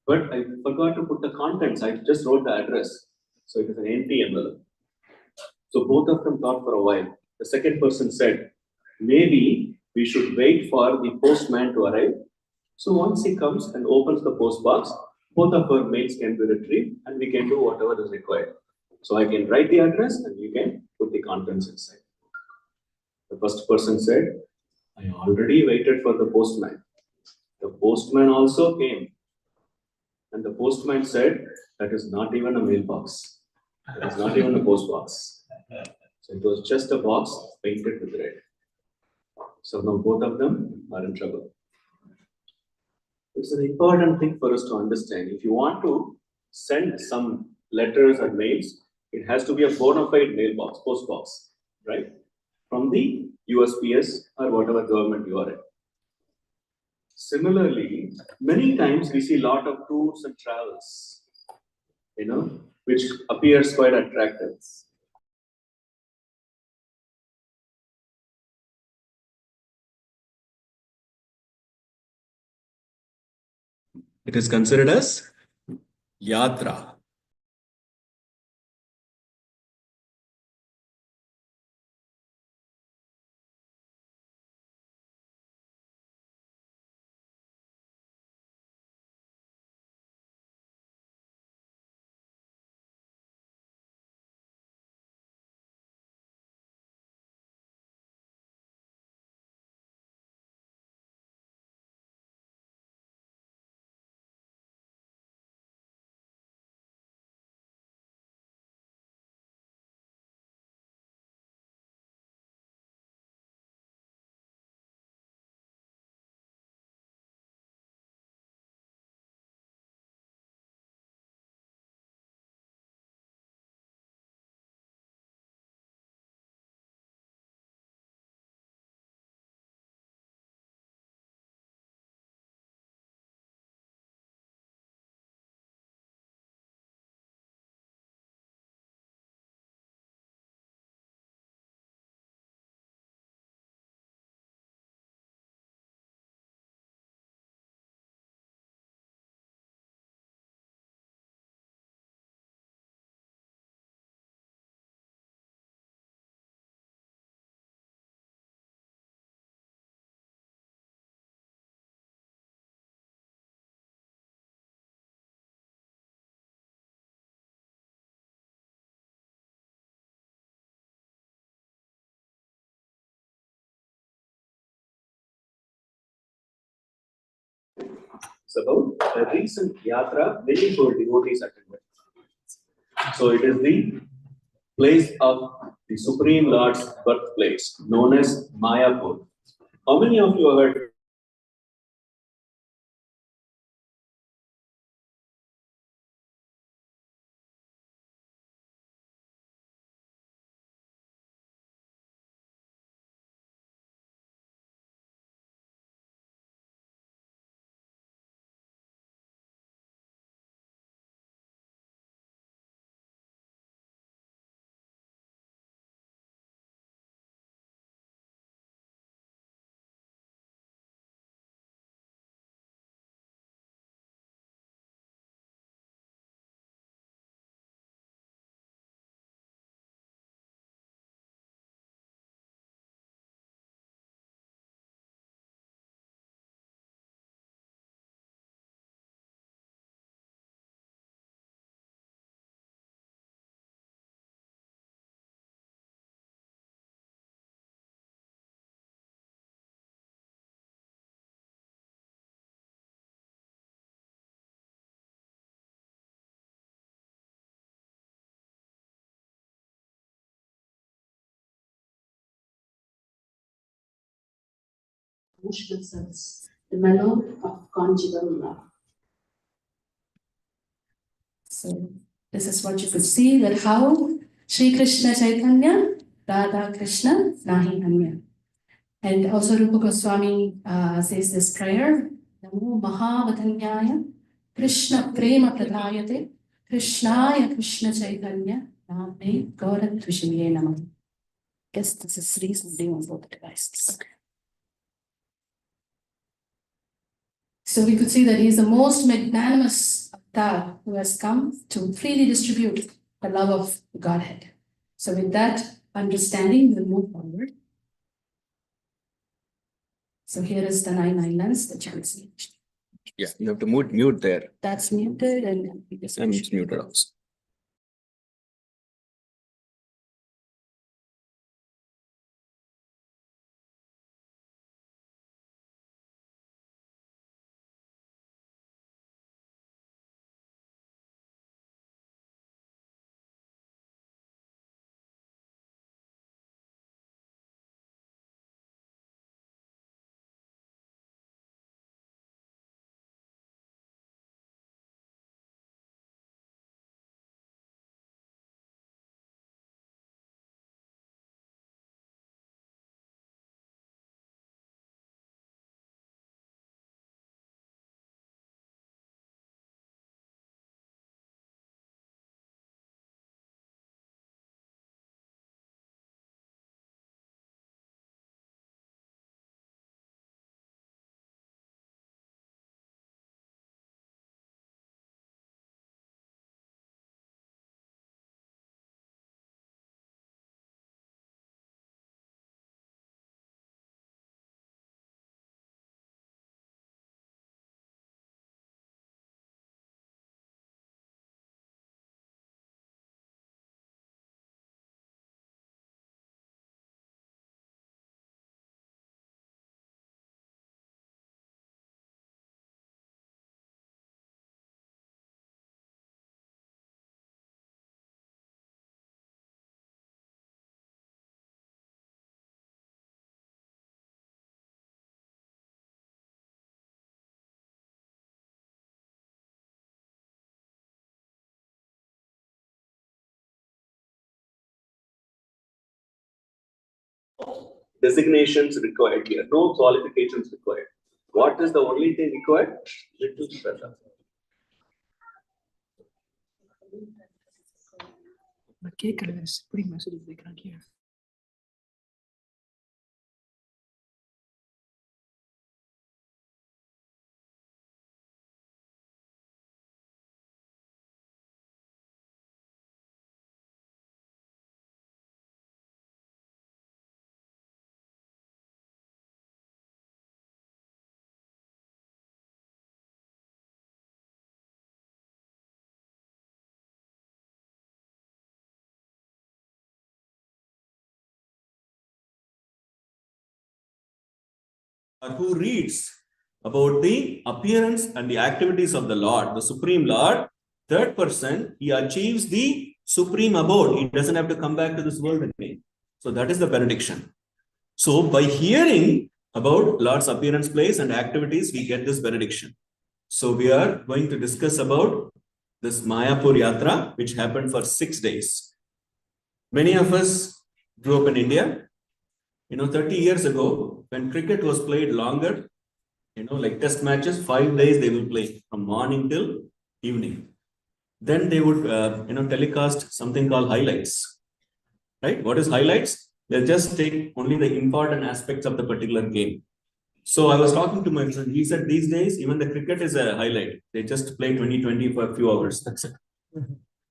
But I forgot to put the contents. I just wrote the address. So it is an empty envelope. So both of them thought for a while. The second person said, maybe we should wait for the postman to arrive. So once he comes and opens the post box, both of our mails can be retrieved and we can do whatever is required. So I can write the address and you can put the contents inside. The first person said, I already waited for the postman. The postman also came. And the postman said, that is not even a mailbox. That is not even a post box. So it was just a box painted with red. So now both of them are in trouble. It's an important thing for us to understand. If you want to send some letters or mails, it has to be a bona fide mailbox, post box, right? From the USPS or whatever government you are in. Similarly, many times we see a lot of tours and travels, which appears quite attractive. It is considered as yatra. It's about a recent yatra many for devotees attended. So it is the place of the Supreme Lord's birthplace, known as Mayapur. How many of you have heard? Emotional sense, the mellow of conjugal love. So this is what you could see, that how Sri Krishna Chaitanya, Radha Krishna, Nahi Anya. And also Rupa Goswami says this prayer, Namo Mahavadanyaya, Krishna Prema Pradayate, Krishnaya Krishna Chaitanya, Name Gaurav Vishaya Namah. Guess this is reasonably on both devices. So we could see that he is the most magnanimous avatar who has come to freely distribute the love of Godhead. So with that understanding, we'll move forward. So here is the 9 lens that you can see. Yeah, you have to mute there. That's muted and It's muted also. Designations required here, no qualifications required. What is the only thing required? Little Shraddha. Who reads about the appearance and the activities of the Lord, the Supreme Lord, third person, he achieves the supreme abode. He doesn't have to come back to this world again. So that is the benediction. So by hearing about Lord's appearance, place, and activities, we get this benediction. So we are going to discuss about this Mayapur Yatra, which happened for 6 days. Many of us grew up in India. 30 years ago, when cricket was played longer, like test matches, 5 days they will play from morning till evening. Then they would, telecast something called highlights, right? What is highlights? They'll just take only the important aspects of the particular game. So I was talking to my friend. He said these days, even the cricket is a highlight. They just play 2020 for a few hours. That's it.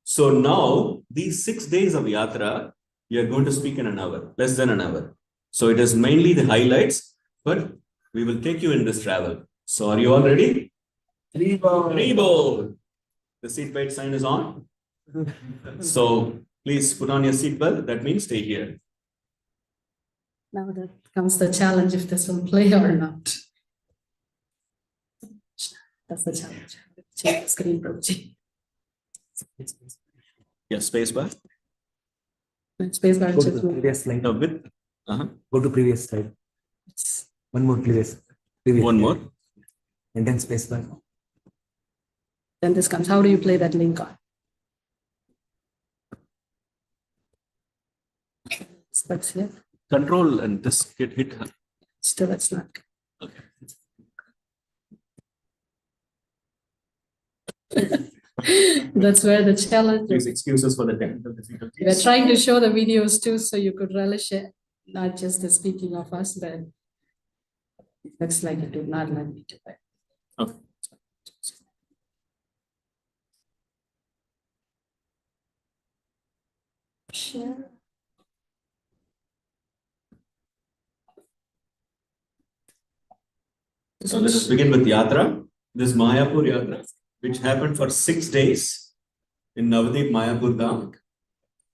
So now, these 6 days of yatra, we are going to speak in an hour, less than an hour. So it is mainly the highlights, but we will take you in this travel. So are you all ready? Rebo. The seatbelt sign is on. So please put on your seatbelt. That means stay here. Now that comes the challenge if this will play or not. That's the challenge. Change the screen, prabhuji. Yes, space bar. Space bar. Go to the previous slide. No, with. Go to previous slide. One more previous. One more. And then space bar. Then this comes. How do you play that link on? What's here? Control and this get hit. Still, it's not. Okay. That's where the challenge Please is. excuses for the technical difficulties. We're trying to show the videos too, so you could relish it, not just the speaking of us, but it looks like it would not let me do it. Okay. Sure. So let us begin with Yatra. This Mayapur Yatra, which happened for 6 days in Navadvip Mayapur Dham.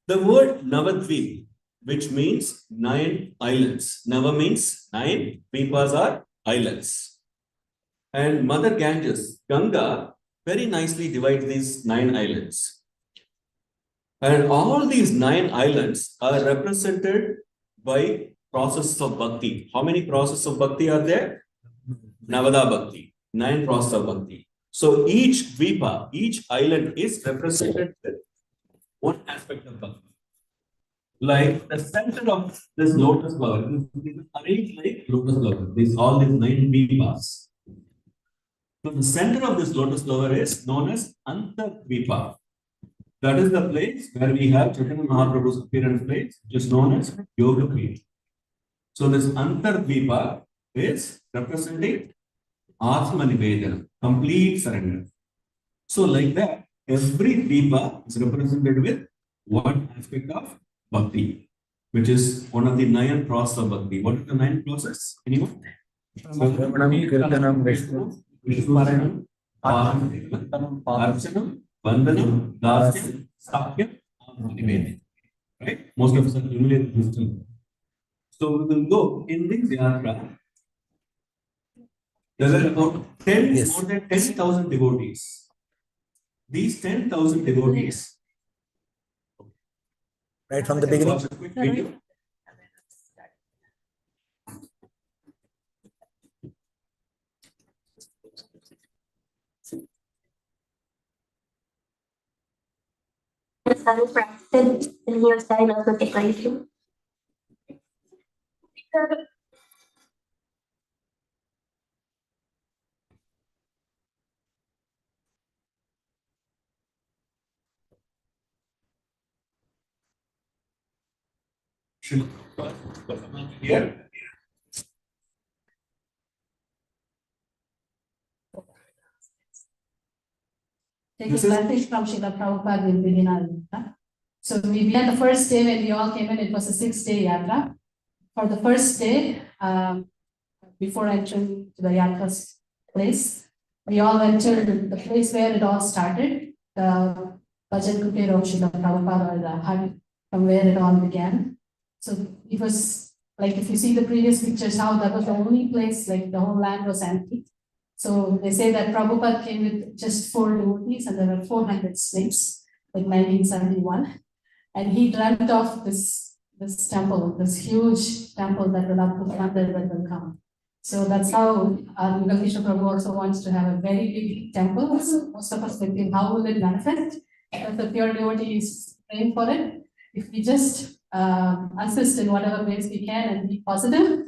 The word Navadvip, which means 9 islands. Nava means 9, Dvipas are islands. And Mother Ganges, Ganga, very nicely divides these 9 islands. And all these 9 islands are represented by processes of bhakti. How many processes of bhakti are there? Navada Bhakti, 9 processes of bhakti. So each Dvipa, each island is represented with one aspect of bhakti. Like the center of this lotus flower is arranged like lotus flower. These all these 9 Dvipas. So the center of this lotus flower is known as Antardvipa. That is the place where we have Chaitanya Mahaprabhu's appearance place, which is known as Yoga Pit. So this Antardvipa is representing Atma Nivedana, complete surrender. So like that, every Dvipa is represented with one aspect of Bhakti, which is one of the 9 processes of Bhakti. What are the 9 processes? Anyone? Kirtanam, Vishnu, Vishnu, Archanam, Vandanam, Dasyam, Sakyam, Nivedana. Right? Most of us are familiar with this term. So we will go in this yatra. There are about 10, Yes. more than 10,000 devotees. These 10,000 devotees. right from the beginning. Watch a quick video. Sun practice in your side also take like you. Here. Take This a is- message from Srila Prabhupada will begin our yatra. So we began the first day when we all came in, it was a 6-day yatra. For the first day, before entering to the yatra's place, we all entered the place where it all started, the Bhajan Kutir of Srila Prabhupada, or the hut from where it all began. So it was like, if you see the previous pictures, how that was the only place, like the whole land was empty. So they say that Prabhupada came with just 4 devotees and there were 400 slaves, like 1971. And he dreamt of this temple, this huge temple that will come. So that's how Krishna Prabhu also wants to have a very big temple. So most of us think, how will it manifest? If the pure devotee is praying for it, if we just assist in whatever ways we can and be positive,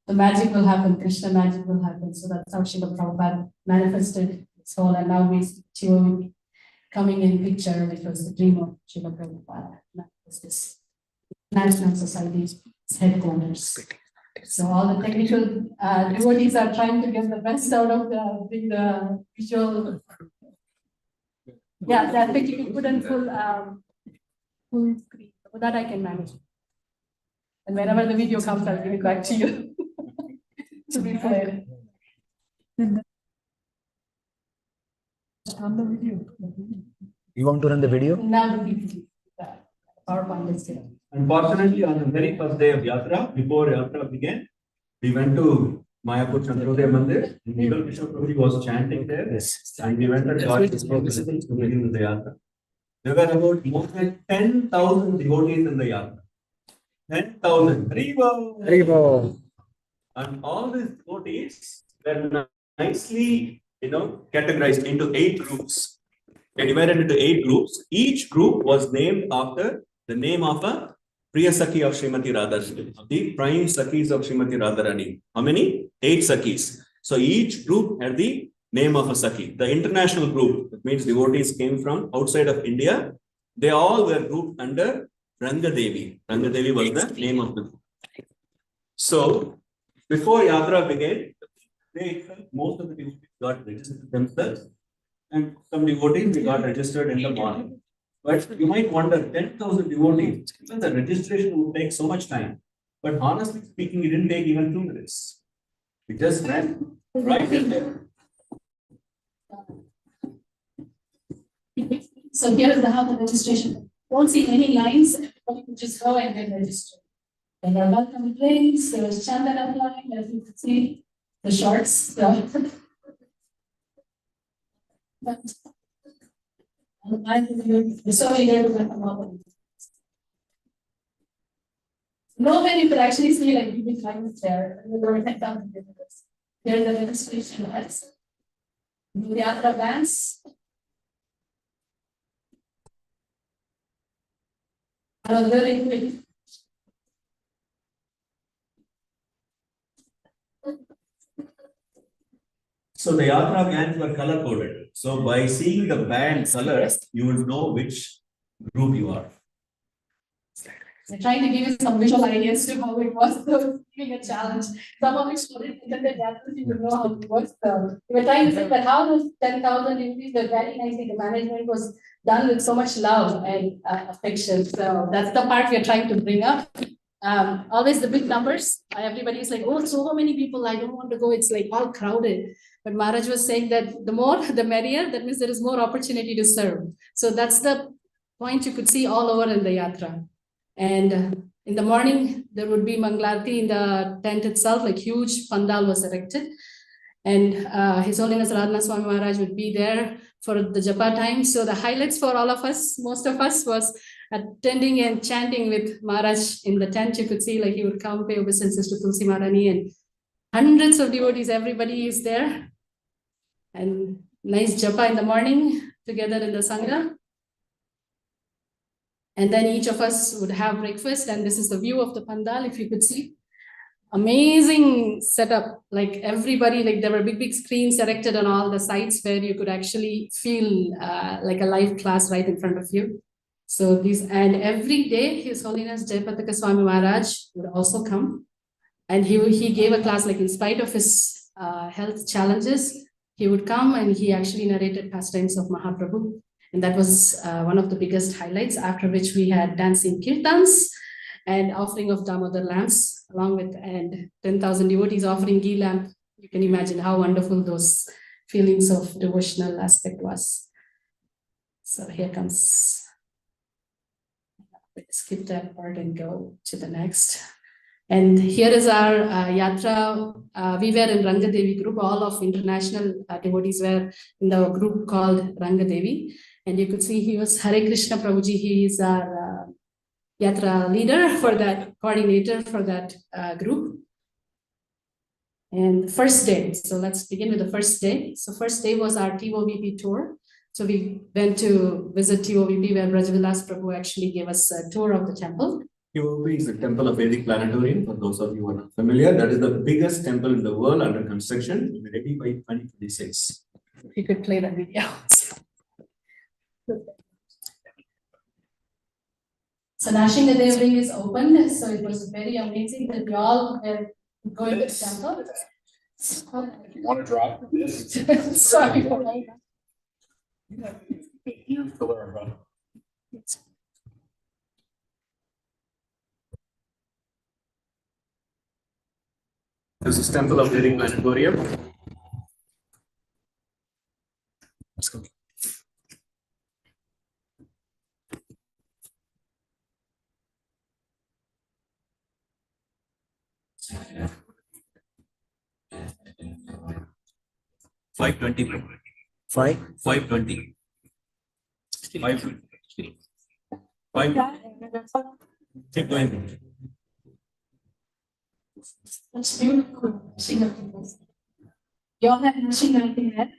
the magic will happen, Krishna magic will happen. So that's how Srila Prabhupada manifested his soul, and now we see him coming in picture, which was the dream of Srila Prabhupada. That was this National Society's headquarters. So all the technical devotees are trying to get the best out of the visual. Yeah, that picture you put in full screen. So that I can manage. And whenever the video comes, I'll give it back to you. To be fair. On the video. You want to run the video? Now the video. PowerPoint is there. Unfortunately, on the very first day of Yatra, before Yatra began, we went to Mayapur Chandrodaya Mandir. Nikhil Kishore Prabhuji was chanting there. Yes. And we went and got his permission to begin with the Yatra. There were about more than 10,000 devotees in the Yatra. 10,000. Haribo. And all these devotees were nicely, categorized into 8 groups. They divided into 8 groups. Each group was named after the name of a Priya Sakhi of Srimati Radharani, the prime Sakhis of Srimati Radharani. How many? 8 Sakhis. So each group had the name of a Sakhi. The international group, that means devotees came from outside of India, they all were grouped under Rangadevi. Rangadevi was the name of the group. So before Yatra began, most of the devotees got registered themselves, and some devotees they got registered in the morning. But you might wonder, 10,000 devotees, even the registration would take so much time. But honestly speaking, it didn't take even 2 minutes. We just went right in there. So here is how the registration. Won't see any lines, but you can just go and get registered. There are welcome drinks, there is chandana line, as you can see, the shorts. So. But so here to come up. Nowhere you could actually see like big lines there. There were 10,000 visitors. Here's the registration ads. The other bands. Very quick. So the Yatra bands were color coded. So by seeing the band colors, you will know which group you are. We're trying to give you some visual ideas to how it was, so giving a challenge. Some of which you would know how it was. So we were trying to say that how those 10,000 devotees were very nicely, the management was done with so much love and affection. So that's the part we're trying to bring up. Always the big numbers. Everybody's like, oh, so many people, I don't want to go. It's like all crowded. But Maharaj was saying that the more, the merrier. That means there is more opportunity to serve. So that's the point you could see all over in the yatra. And in the morning, there would be Mangalarti in the tent itself, like huge pandal was erected. And His Holiness Radhanath Swami Maharaj would be there for the japa time. So the highlights for all of us, most of us, was attending and chanting with Maharaj in the tent. You could see like he would come pay obeisances to Tulsi Maharani, and hundreds of devotees, everybody is there. And nice japa in the morning together in the Sangha. And then each of us would have breakfast, and this is the view of the pandal, if you could see. Amazing setup, like everybody, like there were big screens erected on all the sides where you could actually feel like a live class right in front of you. So and every day His Holiness Jayapataka Swami Maharaj would also come, and he gave a class, like in spite of his health challenges, he would come and he actually narrated pastimes of Mahaprabhu. And that was one of the biggest highlights, after which we had dancing kirtans and offering of Damodar lamps, along with and 10,000 devotees offering ghee lamp. You can imagine how wonderful those feelings of devotional aspect was. So here comes, let's skip that part and go to the next. And here is our yatra. We were in Rangadevi group. All of international devotees were in the group called Rangadevi. And you could see he was Hare Krishna Prabhuji. He is our yatra leader for that, coordinator for that group. And the first day, so let's begin with the first day. So first day was our TOVP tour. So we went to visit TOVP, where Brajavilas Prabhu actually gave us a tour of the temple. TOVP is the Temple of Vedic Planetarium. For those of you who are not familiar, that is the biggest temple in the world under construction. It will be ready by 2026. If you could play that video. So Nashinga Devling is open, so it was very amazing that we all were going to the temple. You want to drop this? Sorry. You fill her around. This is Temple of Vedic Planetarium. Let's go. $520. 520. 520. 5. Keep going. That's beautiful. Singapore. You all have Nashinga there.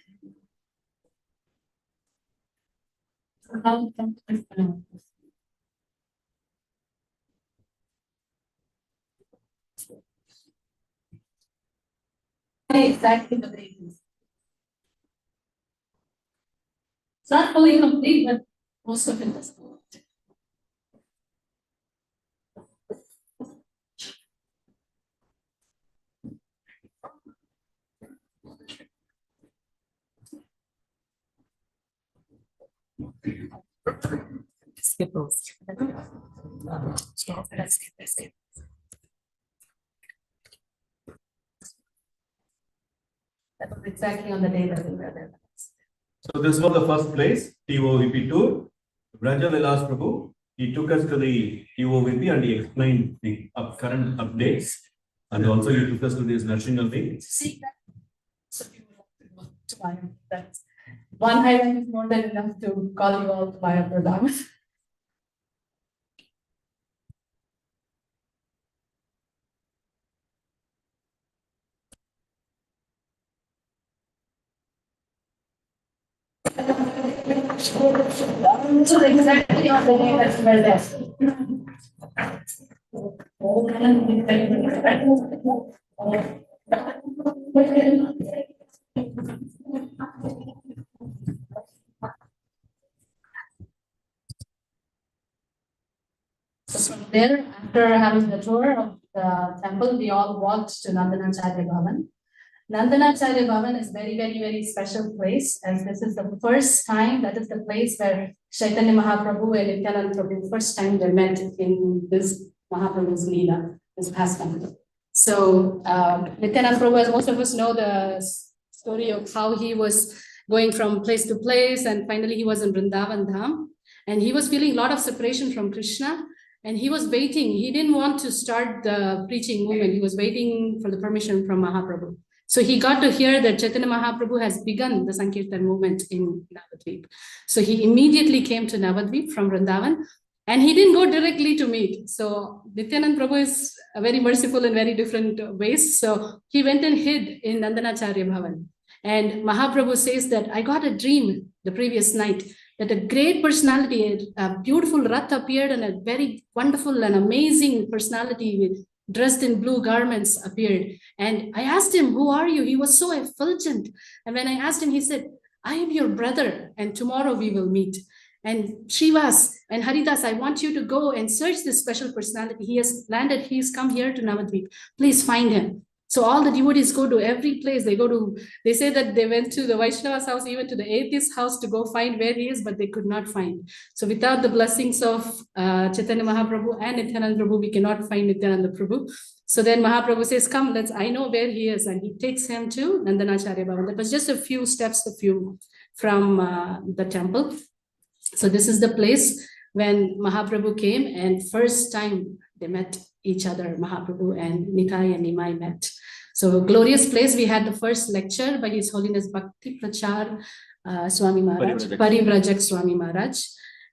Exactly the way it is. It's not fully complete, but most of it is. Skip those. Let's skip this. That was exactly on the day that we were there. So this was the first place, TOVP tour. Braja Vilas Prabhu, he took us to the TOVP and he explained the current updates. And also he took us to this nursing home. See that? So you will to Maya. That's one highlight is more than enough to call you all to Maya Pradam. So exactly on the day that we're So from there, after having the tour of the temple, we all walked to Nandanacharya Bhavan. Nandanacharya Bhavan is very special place, as this is the first time, that is the place where Chaitanya Mahaprabhu and Nityananda Prabhu first time they met in this Mahaprabhu's Leela, this pastime. So Nityananda Prabhu, as most of us know the story of how he was going from place to place, and finally he was in Vrindavan Dham, and he was feeling a lot of separation from Krishna. And he was waiting. He didn't want to start the preaching movement. He was waiting for the permission from Mahaprabhu. So he got to hear that Chaitanya Mahaprabhu has begun the Sankirtan movement in Navadvip. So he immediately came to Navadvip from Vrindavan, and he didn't go directly to meet. So Nityananda Prabhu is very merciful in very different ways. So he went and hid in Nandanacharya Bhavan. And Mahaprabhu says that I got a dream the previous night that a great personality, a beautiful Rath appeared, and a very wonderful and amazing personality dressed in blue garments appeared. And I asked him, who are you? He was so effulgent. And when I asked him, he said, I am your brother, and tomorrow we will meet. And Srivas and Haridas, I want you to go and search this special personality. He has landed, he's come here to Navadvip. Please find him. So all the devotees go to every place. They say that they went to the Vaishnava's house, even to the atheist's house to go find where he is, but they could not find. So without the blessings of Chaitanya Mahaprabhu and Nityananda Prabhu, we cannot find Nityananda Prabhu. So then Mahaprabhu says, come, I know where he is. And he takes him to Nandanacharya Bhavan. That was just a few steps from the temple. So this is the place when Mahaprabhu came, and first time they met each other, Mahaprabhu and Nitai and Nimai met. So glorious place. We had the first lecture by His Holiness Bhakti Prachar Swami Maharaj, Parivrajak Swami Maharaj.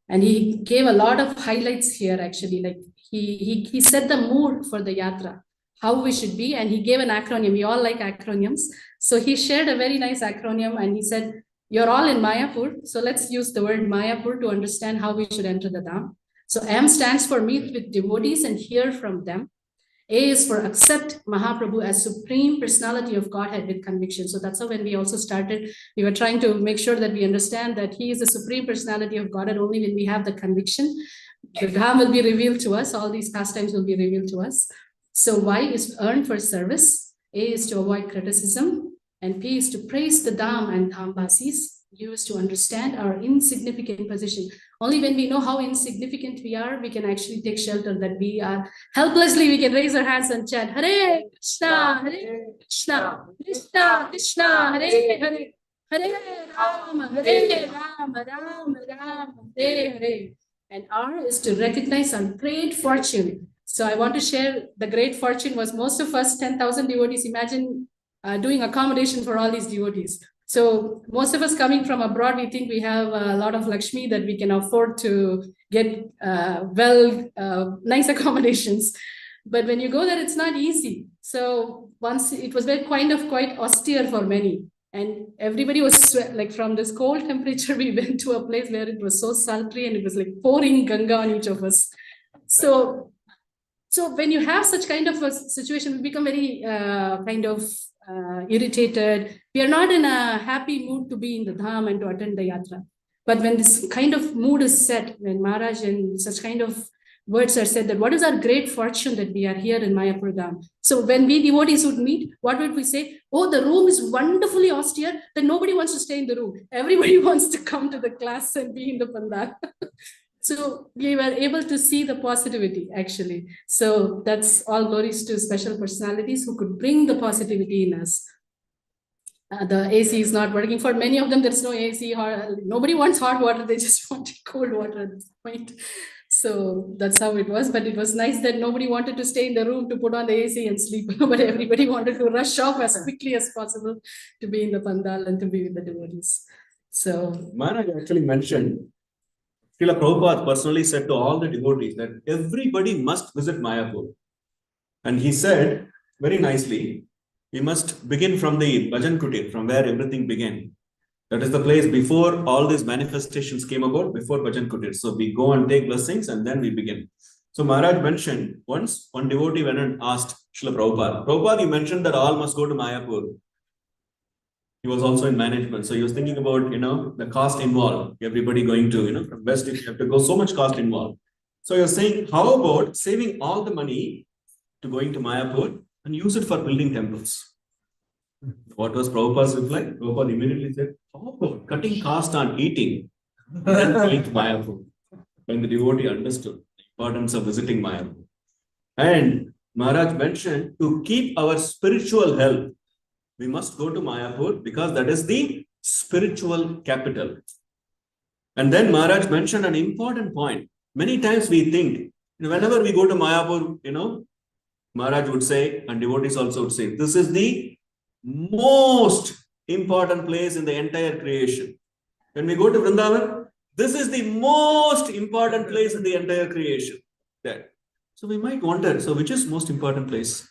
And he gave a lot of highlights here actually. Like he set the mood for the yatra, how we should be, and he gave an acronym. We all like acronyms. So he shared a very nice acronym, and he said, you're all in Mayapur. So let's use the word Mayapur to understand how we should enter the Dham. So M stands for meet with devotees and hear from them. A is for accept Mahaprabhu as Supreme Personality of Godhead with conviction. So that's how when we also started, we were trying to make sure that we understand that he is the Supreme Personality of Godhead only when we have the conviction. The Dham will be revealed to us. All these pastimes will be revealed to us. So Y is earn for service. A is to avoid criticism. And P is to praise the Dham and Dhamvasis. U is to understand our insignificant position. Only when we know how insignificant we are, we can actually take shelter, that we are helplessly, we can raise our hands and chant, Hare Krishna, Krishna, Krishna, Hare Hare, Hare Rama, Rama Rama, Hare Hare. And R is to recognize our great fortune. So I want to share the great fortune was most of us, 10,000 devotees, imagine doing accommodation for all these devotees. So most of us coming from abroad, we think we have a lot of Lakshmi that we can afford to get nice accommodations. But when you go there, it's not easy. So once it was quite austere for many. And everybody was like from this cold temperature, we went to a place where it was so sultry and it was like pouring Ganga on each of us. So when you have such kind of a situation, we become very irritated. We are not in a happy mood to be in the Dham and to attend the yatra. But when this kind of mood is set, when Maharaj in such kind of words are said that what is our great fortune that we are here in Mayapur Dham. So when we devotees would meet, what would we say? Oh, the room is wonderfully austere, then nobody wants to stay in the room. Everybody wants to come to the class and be in the pandal. So we were able to see the positivity actually. So that's all glories to special personalities who could bring the positivity in us. The AC is not working for many of them. There's no AC, or nobody wants hot water. They just wanted cold water at this point. So that's how it was. But it was nice that nobody wanted to stay in the room to put on the AC and sleep. But everybody wanted to rush off as quickly as possible to be in the pandal and to be with the devotees. So Maharaj actually mentioned, Srila Prabhupada personally said to all the devotees that everybody must visit Mayapur. And he said very nicely, we must begin from the Bhajan Kutir, from where everything began. That is the place before all these manifestations came about, before Bhajan Kutir. So we go and take blessings and then we begin. So Maharaj mentioned, once one devotee went and asked Srila Prabhupada, Prabhupada, you mentioned that all must go to Mayapur. He was also in management. So he was thinking about, the cost involved. Everybody going to, from West, you have to go so much cost involved. So you're saying, how about saving all the money to going to Mayapur and use it for building temples? What was Prabhupada's reply? Prabhupada immediately said, how about cutting cost on eating and going to Mayapur? When the devotee understood the importance of visiting Mayapur. And Maharaj mentioned to keep our spiritual health, we must go to Mayapur because that is the spiritual capital. And then Maharaj mentioned an important point. Many times we think, whenever we go to Mayapur, Maharaj would say, and devotees also would say, this is the most important place in the entire creation. When we go to Vrindavan, this is the most important place in the entire creation. There. So we might wonder, so which is most important place?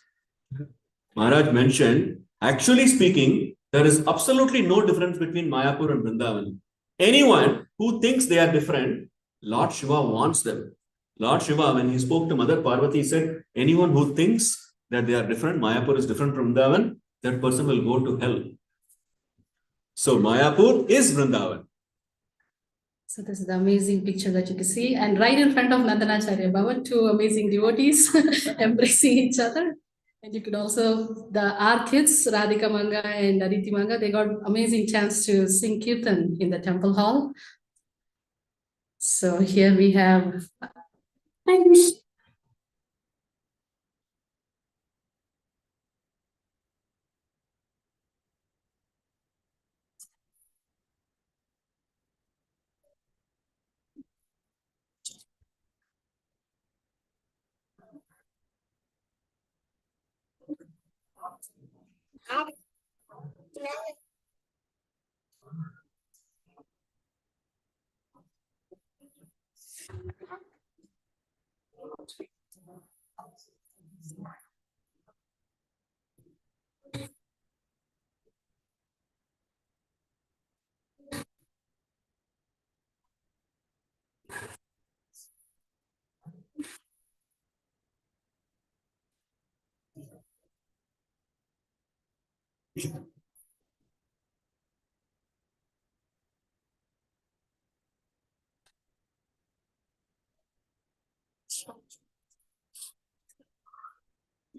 Maharaj mentioned, actually speaking, there is absolutely no difference between Mayapur and Vrindavan. Anyone who thinks they are different, Lord Shiva wants them. Lord Shiva, when he spoke to Mother Parvati, said, anyone who thinks that they are different, Mayapur is different from Vrindavan, that person will go to hell. So Mayapur is Vrindavan. So this is the amazing picture that you can see. And right in front of Nandanacharya Bhavan, two amazing devotees embracing each other. And you could also, our kids, Radhika Manga and Aditi Manga, they got amazing chance to sing Kirtan in the temple hall. So here we have...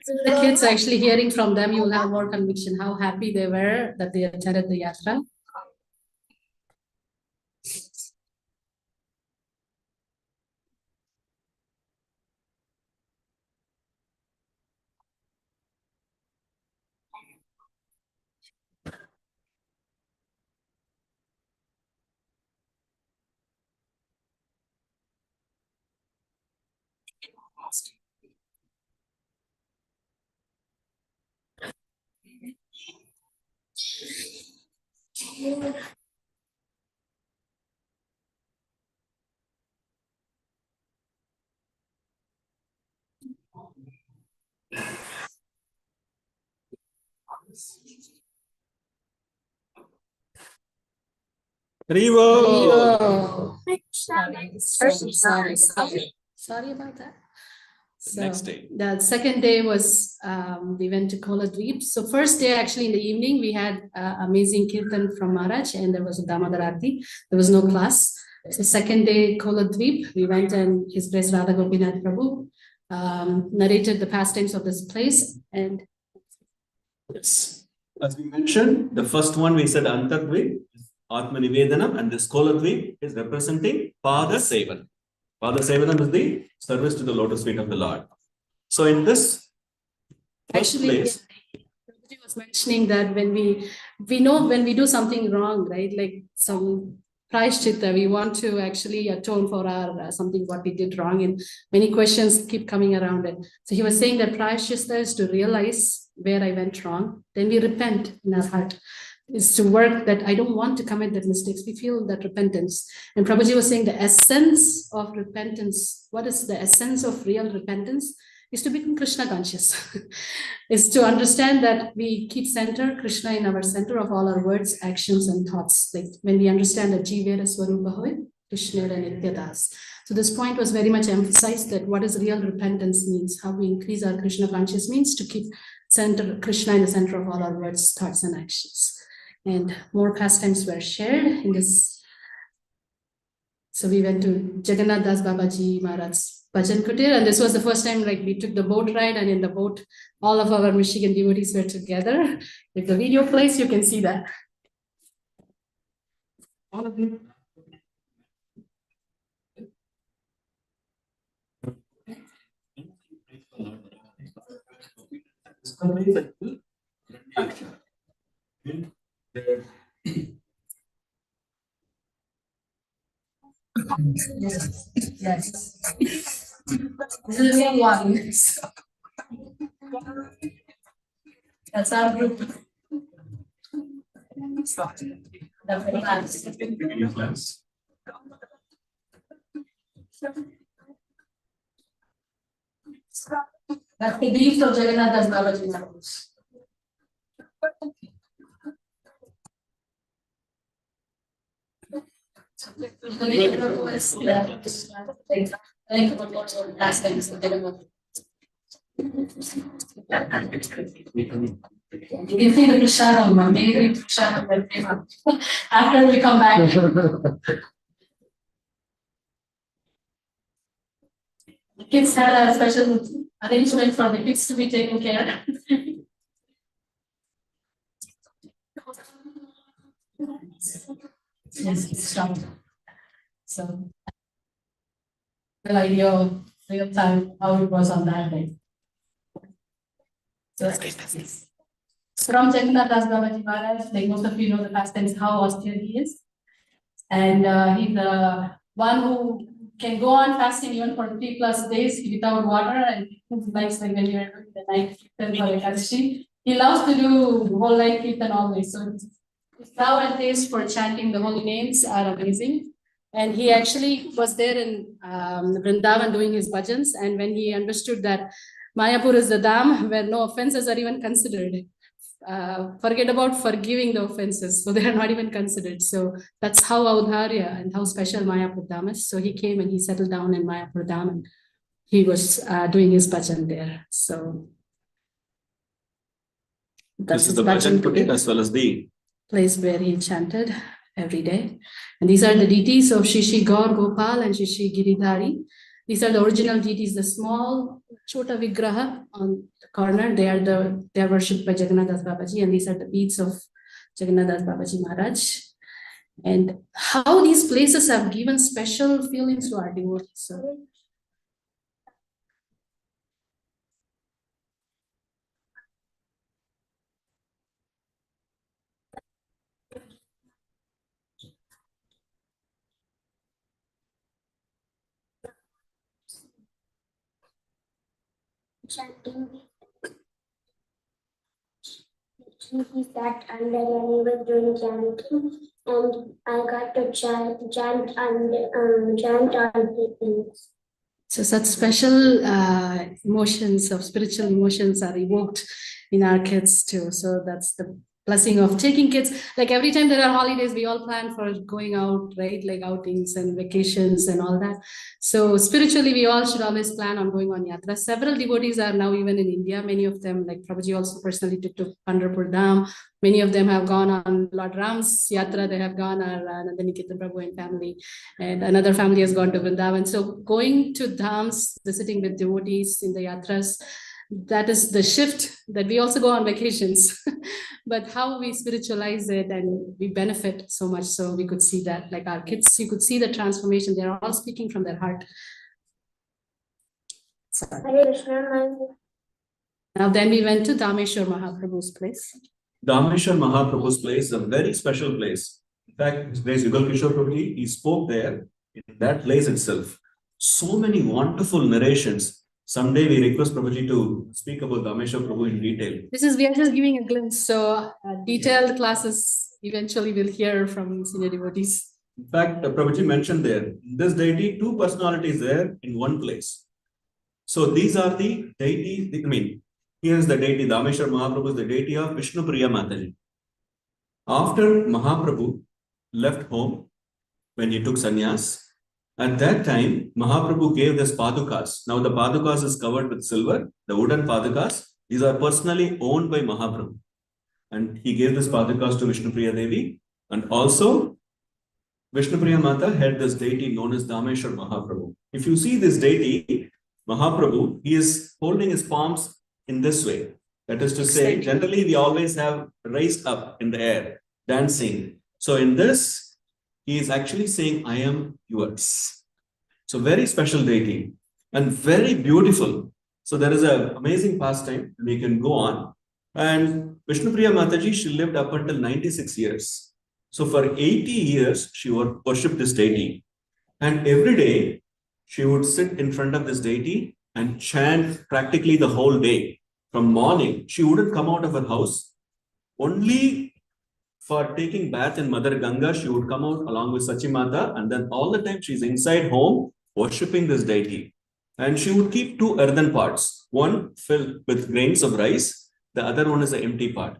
The kids actually hearing from them, you will have more conviction how happy they were that they attended the yatra. Haribo! Sorry about that. So Next day. the second day was, we went to Kola Dweep. So first day, actually in the evening, we had amazing Kirtan from Maharaj and there was a Damodar Aarti. There was no class. So second day, Koladweep, we went and His Grace Radha Gopinath Prabhu narrated the pastimes of this place. And Yes. As we mentioned, the first one we said Antardvip, Atma Nivedanam, and this Koladvip is representing Pada Sevan. Pada Sevanam is the service to the lotus feet of the Lord. So in this first actually, place, Prabhuji was mentioning that when we know when we do something wrong, right? Like some prayashchitta, we want to actually atone for our something what we did wrong, and many questions keep coming around it. So he was saying that prayashchitta is to realize where I went wrong, then we repent in our heart. Is to work that I don't want to commit that mistakes. We feel that repentance. And Prabhuji was saying the essence of repentance, what is the essence of real repentance? Is to become Krishna conscious. Is to understand that we keep Krishna in our center of all our words, actions, and thoughts. Like when we understand that Jivera Swarupa Hoy, Krishna and Nityadas. So this point was very much emphasized that what is real repentance means, how we increase our Krishna conscious means to keep Krishna in the center of all our words, thoughts, and actions. And more pastimes were shared in this. So we went to Jagannath Das Babaji Maharaj's Bhajan Kutir, and this was the first time like we took the boat ride, and in the boat, all of our Michigan devotees were together. If the video plays, you can see that. All of you. Yes. Yes. This is the one. That's our group. The plans. That's the beast of Jagannath Das Babaji Maharaj. You can see the Prashadam, maybe Prashadam after we come back. The kids had a special arrangement for the kids to be taken care of. Yes, it's strong. So, the idea of real time, how it was on that day. So, from Jagannath Das Babaji Maharaj, like most of you know the pastimes, how austere he is. And he's the one who can go on fasting even for 3+ days without water, and he likes like when you're doing the night kirtan for Ekadashi. He loves to do whole night kirtan always. So his love and taste for chanting the holy names are amazing. And he actually was there in Vrindavan doing his bhajans. And when he understood that Mayapur is the Dham where no offenses are even considered, forget about forgiving the offenses. So they are not even considered. So that's how Audharya and how special Mayapur Dham is. So he came and he settled down in Mayapur Dham, and he was doing his bhajan there. So this is the bhajan kutir as well as the place where he chanted every day. And these are the deities of Shishi Gaur Gopal and Shishi Giridhari. These are the original deities, the small Chota Vigraha on the corner. They are worshipped by Jagannath Das Babaji, and these are the beads of Jagannath Das Babaji Maharaj. And how these places have given special feelings to our devotees. So, chanting. He sat under and he was doing chanting, and I got to chant on his things. so such special emotions of spiritual emotions are evoked in our kids too. So that's the blessing of taking kids. Like every time there are holidays, we all plan for going out, right? Like outings and vacations and all that. So spiritually, we all should always plan on going on yatra. Several devotees are now even in India. Many of them, like Prabhuji also personally took to Pandharpur Dham. Many of them have gone on Lord Ram's yatra. They have gone, Nandaniketan Prabhu and family. And another family has gone to Vrindavan. So going to dhams, visiting with devotees in the yatras, that is the shift that we also go on vacations, but how we spiritualize it and we benefit so much. So we could see that, like our kids, you could see the transformation. They're all speaking from their heart. Sorry. Hare Krishna. Now then we went to Dameshwar Mahaprabhu's place. Dameshwar Mahaprabhu's place is a very special place. In fact, his place Yugal Kishore Prabhuji, he spoke there in that place itself. So many wonderful narrations. Someday we request Prabhuji to speak about Dameshwar Prabhu in detail. We are just giving a glimpse. So detailed classes eventually we'll hear from senior devotees. In fact, Prabhuji mentioned there, this deity, two personalities there in one place. So these are the deities, here is the deity, Dameshwar Mahaprabhu is the deity of Vishnu Priya Mataji. After Mahaprabhu left home, when he took sannyas, at that time, Mahaprabhu gave this padukas. Now the padukas is covered with silver, the wooden padukas. These are personally owned by Mahaprabhu. And he gave this padukas to Vishnu Priya Devi. And also, Vishnu Priya Mata had this deity known as Dameshwar Mahaprabhu. If you see this deity, Mahaprabhu, he is holding his palms in this way. That is to say, generally we always have raised up in the air, dancing. So in this, he is actually saying, I am yours. So very special deity and very beautiful. So there is an amazing pastime. We can go on. And Vishnu Priya Mataji, she lived up until 96 years. So for 80 years, she worshipped this deity. And every day, she would sit in front of this deity and chant practically the whole day. From morning, she wouldn't come out of her house. Only for taking bath in Mother Ganga, she would come out along with Sachimata, and then all the time she's inside home worshipping this deity. And she would keep two earthen pots, one filled with grains of rice, the other one is an empty pot.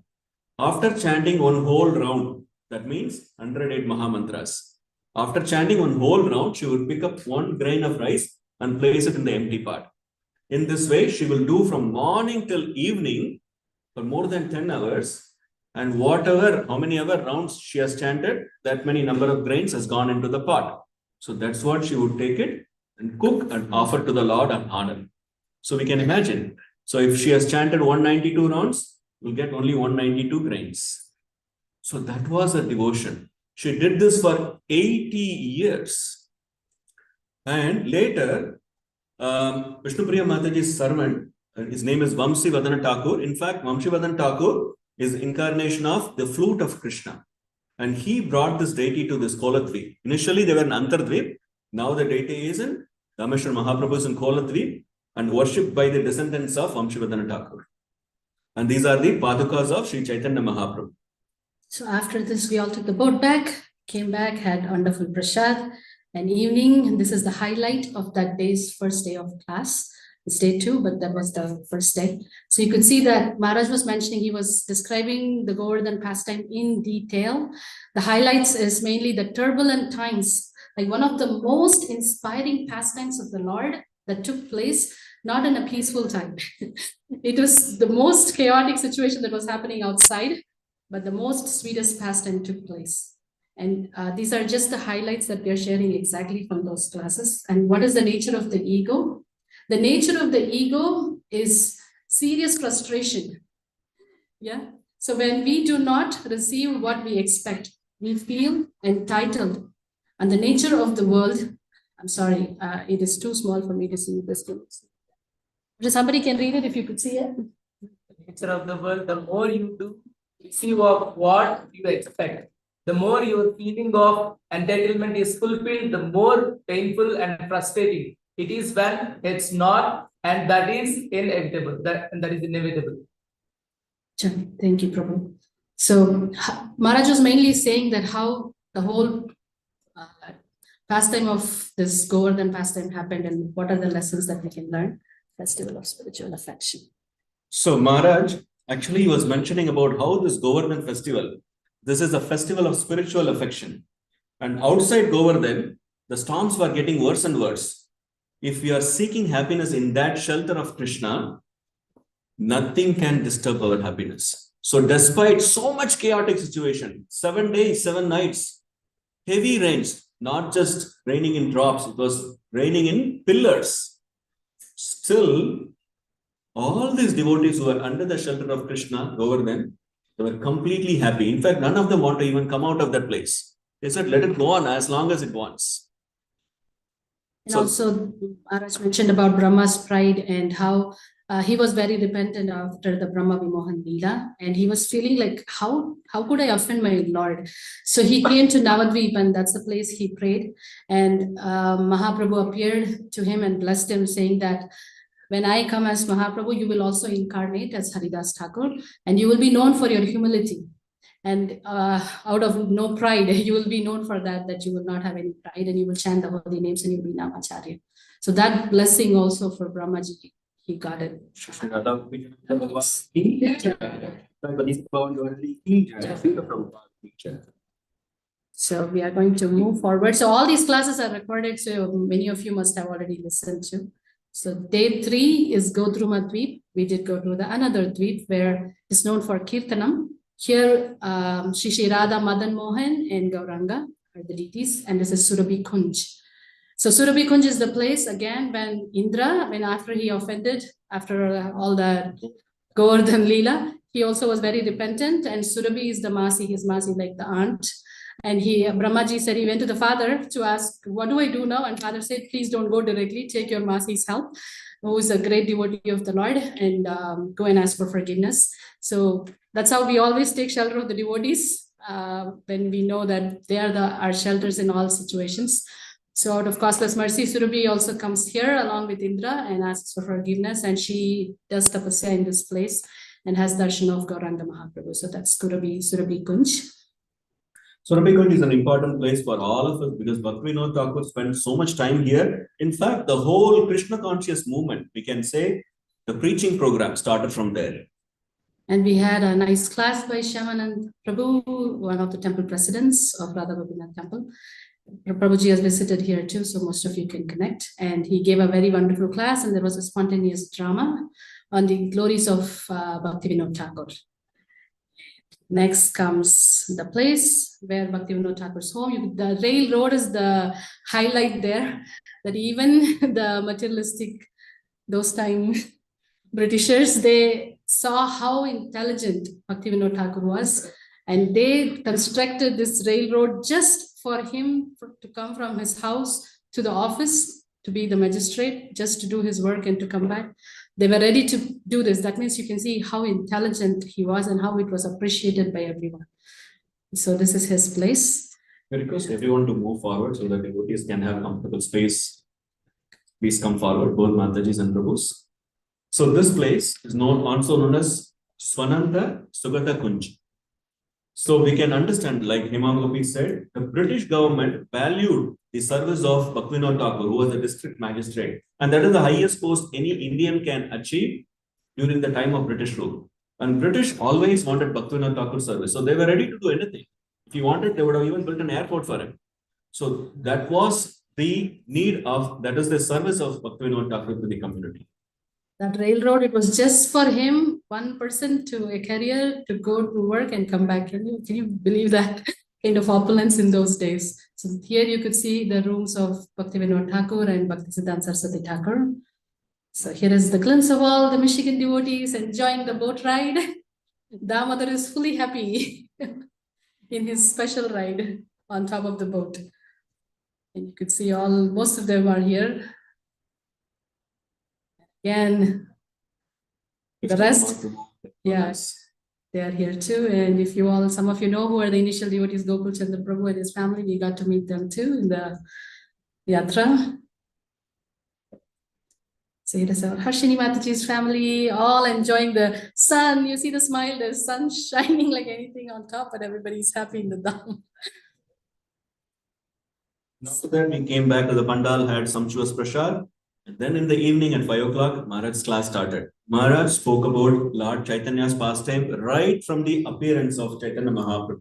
After chanting one whole round, that means 108 Mahamantras. After chanting one whole round, she would pick up one grain of rice and place it in the empty pot. In this way, she will do from morning till evening for more than 10 hours. And whatever, how many ever rounds she has chanted, that many number of grains has gone into the pot. So that's what she would take it and cook and offer to the Lord and honor. So we can imagine. So if she has chanted 192 rounds, we'll get only 192 grains. So that was a devotion. She did this for 80 years. And later, Vishnu Priya Mataji's servant, his name is Vamsi Vadana Thakur. In fact, Vamsi Vadana Thakur is incarnation of the flute of Krishna. And he brought this deity to this Koladvip. Initially, they were in Antardvip. Now the deity is in Dameshwar Mahaprabhu is in Koladvip and worshipped by the descendants of Vamshivadana Thakur. And these are the Padukas of Sri Chaitanya Mahaprabhu. So after this, we all took the boat back, came back, had wonderful prasad. And evening, this is the highlight of that day's first day of class. It's day 2, but that was the first day. So you could see that Maharaj was mentioning, he was describing the Govardhan pastime in detail. The highlights is mainly the turbulent times, like one of the most inspiring pastimes of the Lord that took place, not in a peaceful time. It was the most chaotic situation that was happening outside, but the most sweetest pastime took place. And these are just the highlights that we are sharing exactly from those classes. And what is the nature of the ego? The nature of the ego is serious frustration. Yeah. So when we do not receive what we expect, we feel entitled. And the nature of the world, I'm sorry, it is too small for me to see this. Somebody can read it if you could see it. The nature of the world, the more you do receive of what you expect, the more your feeling of entitlement is fulfilled, the more painful and frustrating it is when it's not, and that is inevitable. That is inevitable. Thank you, Prabhu. So Maharaj was mainly saying that how the whole pastime of this Govardhan pastime happened and what are the lessons that we can learn. Festival of spiritual affection. So Maharaj Actually, he was mentioning about how this Govardhan festival, this is a festival of spiritual affection. And outside Govardhan, the storms were getting worse and worse. If we are seeking happiness in that shelter of Krishna, nothing can disturb our happiness. So despite so much chaotic situation, 7 days, 7 nights, heavy rains, not just raining in drops, it was raining in pillars. Still, all these devotees who were under the shelter of Krishna, Govardhan, they were completely happy. In fact, none of them want to even come out of that place. They said, let it go on as long as it wants. And So- also, Maharaj mentioned about Brahma's pride and how he was very repentant after the Brahma Vimohan Leela, and he was feeling like, how could I offend my Lord? So he came to Navadvip, and that's the place he prayed. And Mahaprabhu appeared to him and blessed him, saying that when I come as Mahaprabhu, you will also incarnate as Haridas Thakur, and you will be known for your humility. And out of no pride, you will be known for that you will not have any pride, and you will chant the holy names, and you will be Namacharya. So that blessing also for Brahmaji, he got it. So we are going to move forward. So all these classes are recorded, so many of you must have already listened to. So day 3 is go through Madhvip. We did go to the another Dvip where it's known for Kirtanam. Here, Shri Radha, Madan Mohan, and Gauranga are the deities, and this is Surabhi Kunj. So Surabhi Kunj is the place again when Indra, when after he offended, after all the Govardhan Leela, he also was very repentant, and Surabhi is the Masi, his Masi like the aunt. And Brahmaji said he went to the father to ask, what do I do now? And father said, please don't go directly, take your Masi's help, who is a great devotee of the Lord, and go and ask for forgiveness. So that's how we always take shelter of the devotees when we know that they are our shelters in all situations. So out of costless mercy, Surabhi also comes here along with Indra and asks for forgiveness, and she does tapasya in this place and has darshan of Gauranga Mahaprabhu. So that's Surabhi Kunj. Surabhi Kunj is an important place for all of us because Bhaktivinoda Thakur spent so much time here. In fact, the whole Krishna conscious movement, we can say, the preaching program started from there. And we had a nice class by Shyamanand Prabhu, one of the temple presidents of Radha Gopinath Temple. Prabhuji has visited here too, so most of you can connect. And he gave a very wonderful class, and there was a spontaneous drama on the glories of Bhaktivinoda Thakur. Next comes the place where Bhaktivinoda Thakur's home. The railroad is the highlight there, that even the materialistic, those time Britishers, they saw how intelligent Bhaktivinoda Thakur was, and they constructed this railroad just for him to come from his house to the office, to be the magistrate, just to do his work and to come back. They were ready to do this. That means you can see how intelligent he was and how it was appreciated by everyone. So this is his place. We request everyone to move forward so that devotees can have comfortable space. Please come forward, both Matajis and Prabhus. So this place is also known as Swananta Sugata Kunj. So we can understand, like Hemanga said, the British government valued the service of Bhaktivinoda Thakur, who was the district magistrate. And that is the highest post any Indian can achieve during the time of British rule. And British always wanted Bhaktivinoda Thakur service. So they were ready to do anything. If he wanted, they would have even built an airport for him. So that was the need of, that is the service of Bhaktivinoda Thakur to the community. That railroad, it was just for him, one person to a carrier to go to work and come back. Can you believe that kind of opulence in those days? So here you could see the rooms of Bhaktivinoda Thakur and Bhaktisiddhanta Saraswati Thakur. So here is the glimpse of all the Michigan devotees enjoying the boat ride. Damodar is fully happy in his special ride on top of the boat. And you could see most of them are here. Again, the rest, yes, they are here too. And if some of you know who are the initial devotees, Gokul Chandra Prabhu and his family, we got to meet them too in the yatra. So here is our Harshini Mataji's family, all enjoying the sun. You see the smile, the sun shining like anything on top, but everybody's happy in the down. After that, we came back to the pandal, had sumptuous prasad. And then in the evening at 5 o'clock, Maharaj's class started. Maharaj spoke about Lord Chaitanya's pastime right from the appearance of Chaitanya Mahaprabhu.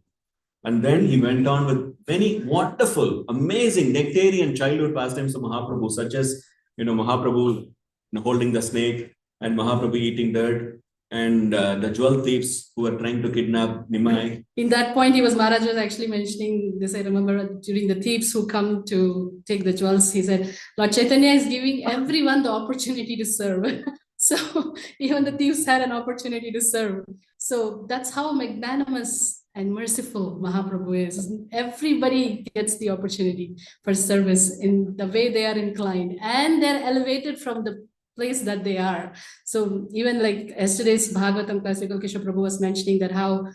And then he went on with many wonderful, amazing nectarian childhood pastimes of Mahaprabhu, such as, Mahaprabhu holding the snake and Mahaprabhu eating dirt and the jewel thieves who were trying to kidnap Nimai. In that point, Maharaj was actually mentioning this. I remember during the thieves who come to take the jewels, he said, Lord Chaitanya is giving everyone the opportunity to serve. So even the thieves had an opportunity to serve. So that's how magnanimous and merciful Mahaprabhu is. Everybody gets the opportunity for service in the way they are inclined, and they're elevated from the place that they are. So even like yesterday's Bhagavatam classical, Kishore Prabhu was mentioning that how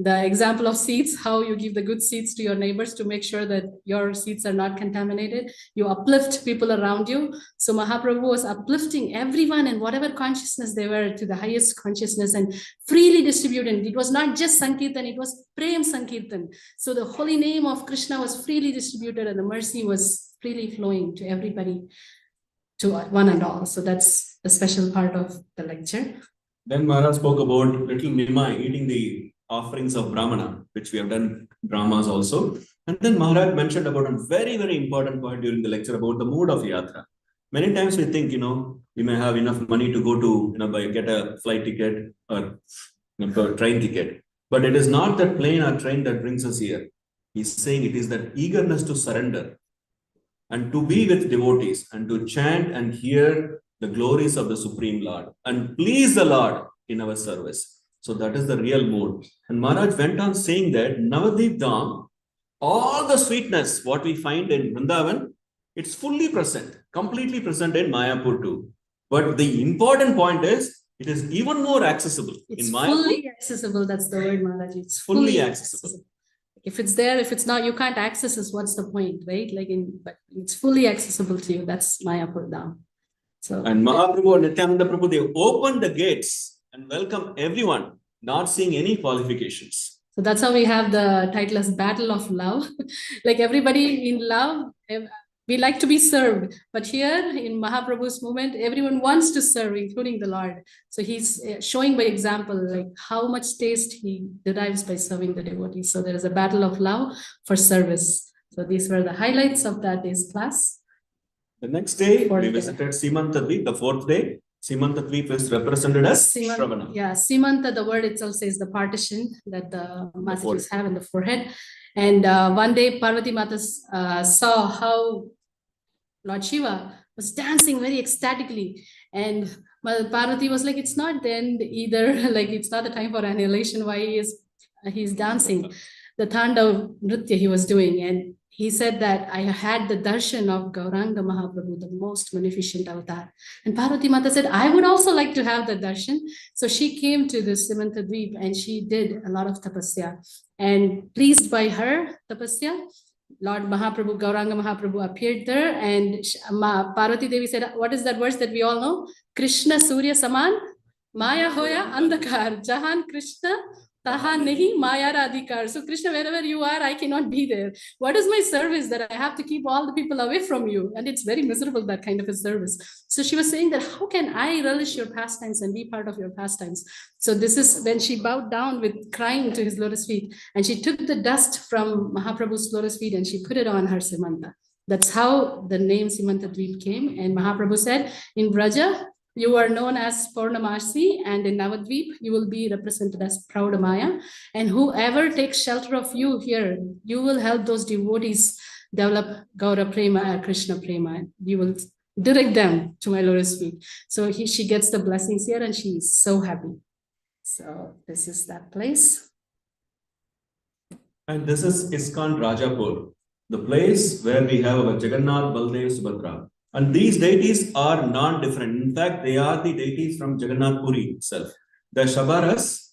the example of seeds, how you give the good seeds to your neighbors to make sure that your seeds are not contaminated. You uplift people around you. So Mahaprabhu was uplifting everyone in whatever consciousness they were to the highest consciousness and freely distributing. It was not just Sankirtan, it was Prem Sankirtan. So the holy name of Krishna was freely distributed and the mercy was freely flowing to everybody, to one and all. So that's a special part of the lecture. Then Maharaj spoke about little Nimai eating the offerings of Brahmana, which we have done dramas also. And then Maharaj mentioned about a very, very important point during the lecture about the mood of yatra. Many times we think, we may have enough money to go to, get a flight ticket or a train ticket. But it is not that plane or train that brings us here. He's saying it is that eagerness to surrender and to be with devotees and to chant and hear the glories of the Supreme Lord and please the Lord in our service. So that is the real mood. And Maharaj went on saying that Navadip Dham, all the sweetness, what we find in Vrindavan, it's fully present, completely present in Mayapur too. But the important point is, it is even more accessible It's in Mayapur. fully accessible. That's the word, Maharaj. It's Fully accessible. If it's there, if it's not, you can't access it. What's the point, right? But it's fully accessible to you. That's Mayapur Dham. So, and Mahaprabhu and Nityananda Prabhu, they opened the gates and welcome everyone, not seeing any qualifications. So that's how we have the title as Battle of Love. Like everybody in love, we like to be served. But here in Mahaprabhu's movement, everyone wants to serve, including the Lord. So he's showing by example, like how much taste he derives by serving the devotees. So there is a battle of love for service. So these were the highlights of that day's class. The next day, we visited Simantadweep, the fourth day. Simantadweep is represented as Shravana. Yeah, Simanta, the word itself says the partition that the mataji's have in the forehead. And one day, Parvati Mata saw how Lord Shiva was dancing very ecstatically. And Parvati was like, it's not the end either. Like, it's not the time for annihilation. Why he's dancing? The Tandav Nritya he was doing. And he said that I had the darshan of Gauranga Mahaprabhu, the most beneficent avatar. And Parvati Mata said, I would also like to have the darshan. So she came to the Simantadweep and she did a lot of tapasya. And pleased by her tapasya, Lord Mahaprabhu, Gauranga Mahaprabhu appeared there. And Parvati Devi said, what is that verse that we all know? Krishna Surya Saman, Maya Hoya Andakar, Jahan Krishna, Taha Nahi Maya Radhikar. So Krishna, wherever you are, I cannot be there. What is my service that I have to keep all the people away from you? And it's very miserable, that kind of a service. So she was saying that, how can I relish your pastimes and be part of your pastimes? So this is when she bowed down with crying to his lotus feet. And she took the dust from Mahaprabhu's lotus feet and she put it on her Simanta. That's how the name Simantadweep came. And Mahaprabhu said, in Braja, you are known as Purnamasi, and in Navadweep, you will be represented as Praudamaya. And whoever takes shelter of you here, you will help those devotees develop Gaura Prema, Krishna Prema. You will direct them to my lotus feet. So she gets the blessings here and she is so happy. So this is that place. And this is ISKCON Rajapur, the place where we have our Jagannath, Baldev, Subhadra. And these deities are non-different. In fact, they are the deities from Jagannath Puri itself. The Shabaras,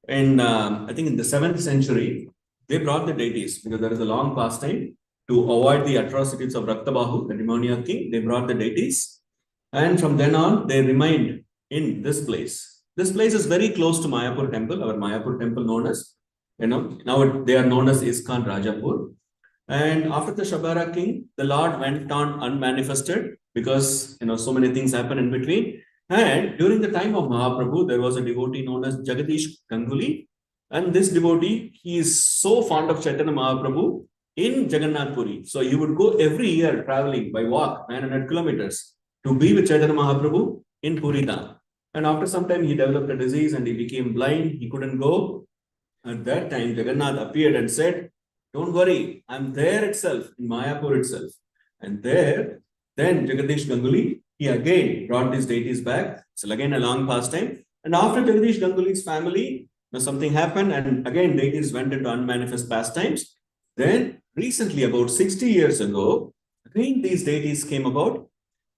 I think in the 7th century, they brought the deities because there is a long pastime to avoid the atrocities of Raktabahu, the demoniac king. They brought the deities. And from then on, they remained in this place. This place is very close to Mayapur temple, our Mayapur temple known as, now they are known as ISKCON Rajapur. And after the Shabara king, the Lord went on unmanifested because, so many things happen in between. And during the time of Mahaprabhu, there was a devotee known as Jagadish Ganguly. And this devotee, he is so fond of Chaitanya Mahaprabhu in Jagannath Puri. So he would go every year traveling by walk 900 kilometers to be with Chaitanya Mahaprabhu in Puri Dham. And after some time, he developed a disease and he became blind. He couldn't go. At that time, Jagannath appeared and said, "Don't worry, I'm there itself, in Mayapur itself." And there, then Jagadish Ganguly, he again brought these deities back. So again, a long pastime. And after Jagadish Ganguly's family, something happened, and again, deities went into unmanifest pastimes. Then, recently, about 60 years ago, again, these deities came about.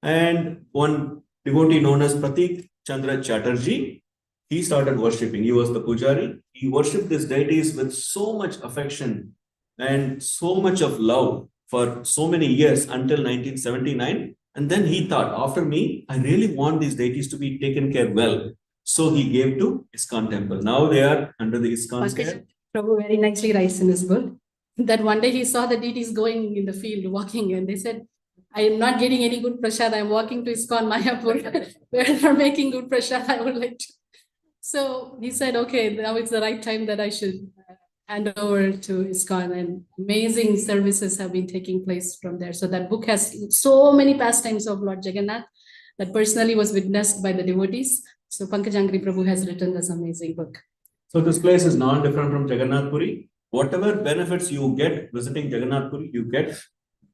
And one devotee known as Pratik Chandra Chatterjee, he started worshipping. He was the pujari. He worshipped these deities with so much affection and so much of love for so many years until 1979. And then he thought, after me, I really want these deities to be taken care well. So he gave to ISKCON temple. Now they are under the ISKCON care. Prabhu very nicely writes in his book that one day he saw the deities going in the field, walking, and they said, "I am not getting any good prasad. I'm walking to ISKCON Mayapur, where they're making good prasad. I would like to." So he said, "Okay, now it's the right time that I should hand over to ISKCON," and amazing services have been taking place from there. So that book has so many pastimes of Lord Jagannath that personally was witnessed by the devotees. So Pankaj Angri Prabhu has written this amazing book. So this place is not different from Jagannath Puri. Whatever benefits you get visiting Jagannath Puri, you get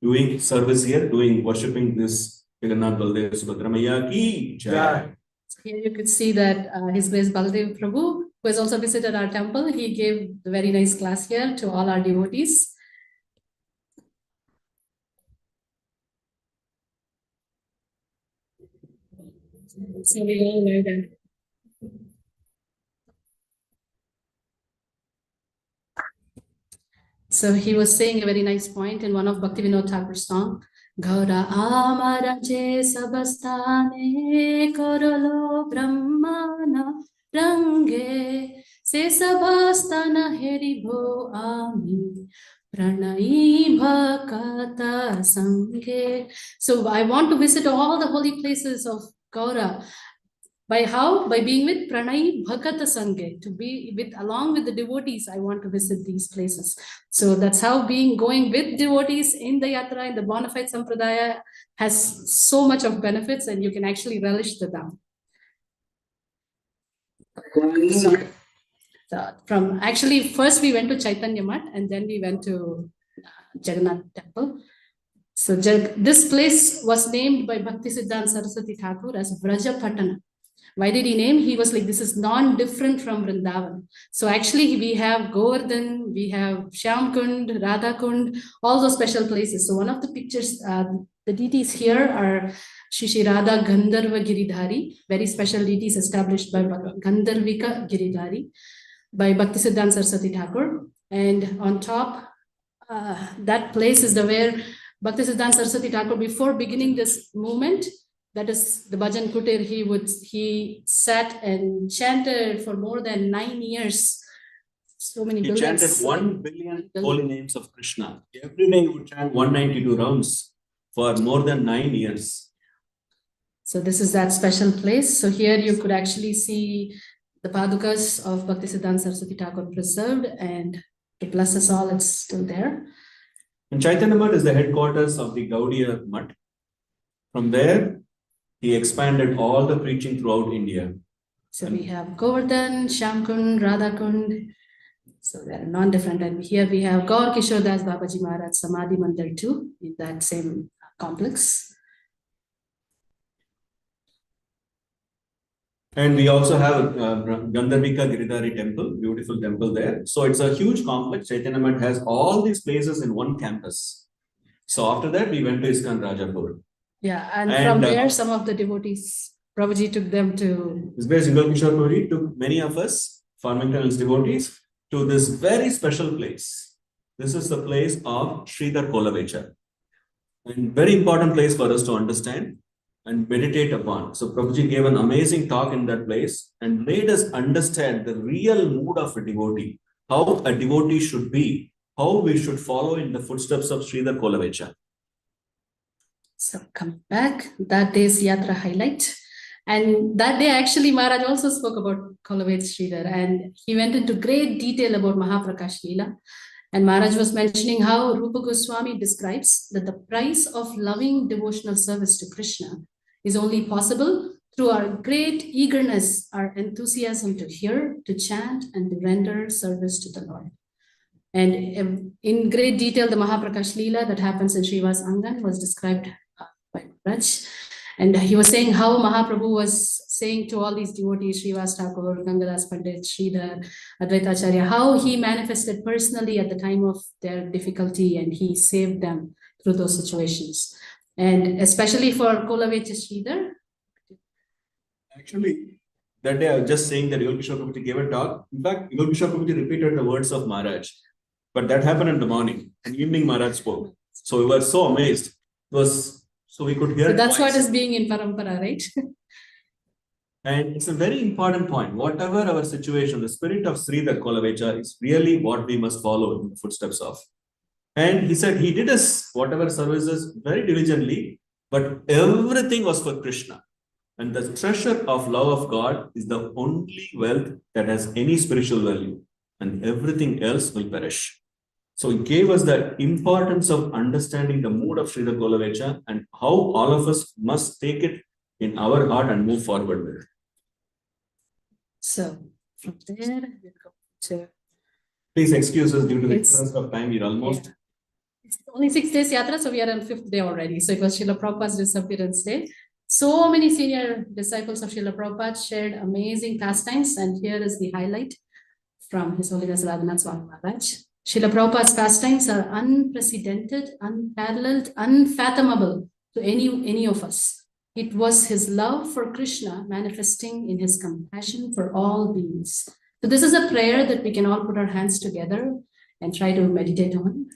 doing service here, doing worshipping this Jagannath Baldev Subhadra Maiya ki jai. Here you could see that His Grace Baldev Prabhu, who has also visited our temple, he gave a very nice class here to all our devotees. So we all know that. So he was saying a very nice point in one of Bhaktivinoda Thakur's song. Gaura amara je sabastane korolo brahmana range se sabastana heribo ami pranai bhakata sange. So I want to visit all the holy places of Gaura. By how? By being with Pranay Bhakata Sangha, to be with along with the devotees. I want to visit these places. So that's how going with devotees in the yatra, in the bona fide sampradaya, has so much of benefits, and you can actually relish the dham. So from actually first we went to Chaitanya Mat and then we went to Jagannath Temple. So this place was named by Bhaktisiddhanta Saraswati Thakur as Vrajapatana. Why did he name? He was like, this is non-different from Vrindavan. So actually we have Govardhan, we have Shyamkund, Radhakund, all those special places. So one of the pictures, the deities here are Shri Radha Gandharva Giridhari, very special deities established by Gandharvika Giridhari by Bhaktisiddhanta Saraswati Thakur. And on top, that place is where Bhaktisiddhanta Saraswati Thakur, before beginning this movement, that is the Bhajan Kutir, he sat and chanted for more than 9 years. So many He chanted 1 billion holy names of Krishna. Every day he would chant 192 rounds for more than 9 years. So this is that special place. So here you could actually see the Padukas of Bhaktisiddhanta Saraswati Thakur preserved, and to bless us all, it's still there. And Chaitanya Mat is the headquarters of the Gaudiya Mat. From there, he expanded all the preaching throughout India. So we have Govardhan, Shyamkund, Radhakund. So they're non-different. And here we have Gaur Kishore Das Babaji Maharaj Samadhi Mandir too, in that same complex. And we also have Gandharvika Giridhari temple, beautiful temple there. So it's a huge complex. Chaitanya Mat has all these places in one campus. So after that, we went to ISKCON Rajapur. Yeah, and from there, some of the devotees, Prabhuji took them to... His Grace Kishore Prabhuji took many of us, Farmington devotees, to this very special place. This is the place of Sridhar Kolavecha. And very important place for us to understand and meditate upon. So Prabhuji gave an amazing talk in that place and made us understand the real mood of a devotee, how a devotee should be, how we should follow in the footsteps of Sridhar Kolavecha. So come back, that day's yatra highlight. And that day, actually, Maharaj also spoke about Kolavech Sridhar, and he went into great detail about Mahaprakash Leela. And Maharaj was mentioning how Rupa Goswami describes that the price of loving devotional service to Krishna is only possible through our great eagerness, our enthusiasm to hear, to chant, and to render service to the Lord. And in great detail, the Mahaprakash Leela that happens in Srivas Angan was described by Maharaj. And he was saying how Mahaprabhu was saying to all these devotees, Srivas Thakur, Gangadas Pandit, Sridhar, Advaita Acharya, how he manifested personally at the time of their difficulty and he saved them through those situations. And especially for Kolavecha Sridhar. Actually, that day I was just saying that Yogi Prabhuji gave a talk. In fact, Yogi Prabhuji repeated the words of Maharaj. But that happened in the morning. In the evening, Maharaj spoke. So we were so amazed. It was so we could hear. So that's what is being in Parampara, right? And it's a very important point. Whatever our situation, the spirit of Sridhar Kolavecha is really what we must follow in the footsteps of. And he said he did us whatever services very diligently, but everything was for Krishna. And the treasure of love of God is the only wealth that has any spiritual value, and everything else will perish. So he gave us the importance of understanding the mood of Sridhar Kolavecha and how all of us must take it in our heart and move forward with it. So from there, we'll go to. Please excuse us due to the It's- interest of time. We're almost. Yeah. It's only 6 days yatra, so we are on 5th day already. So it was Srila Prabhupada's disappearance day. So many senior disciples of Srila Prabhupada shared amazing pastimes, and here is the highlight from His Holiness Radhanath Swami Maharaj. Srila Prabhupada's pastimes are unprecedented, unparalleled, unfathomable to any of us. It was his love for Krishna manifesting in his compassion for all beings. So this is a prayer that we can all put our hands together and try to meditate on.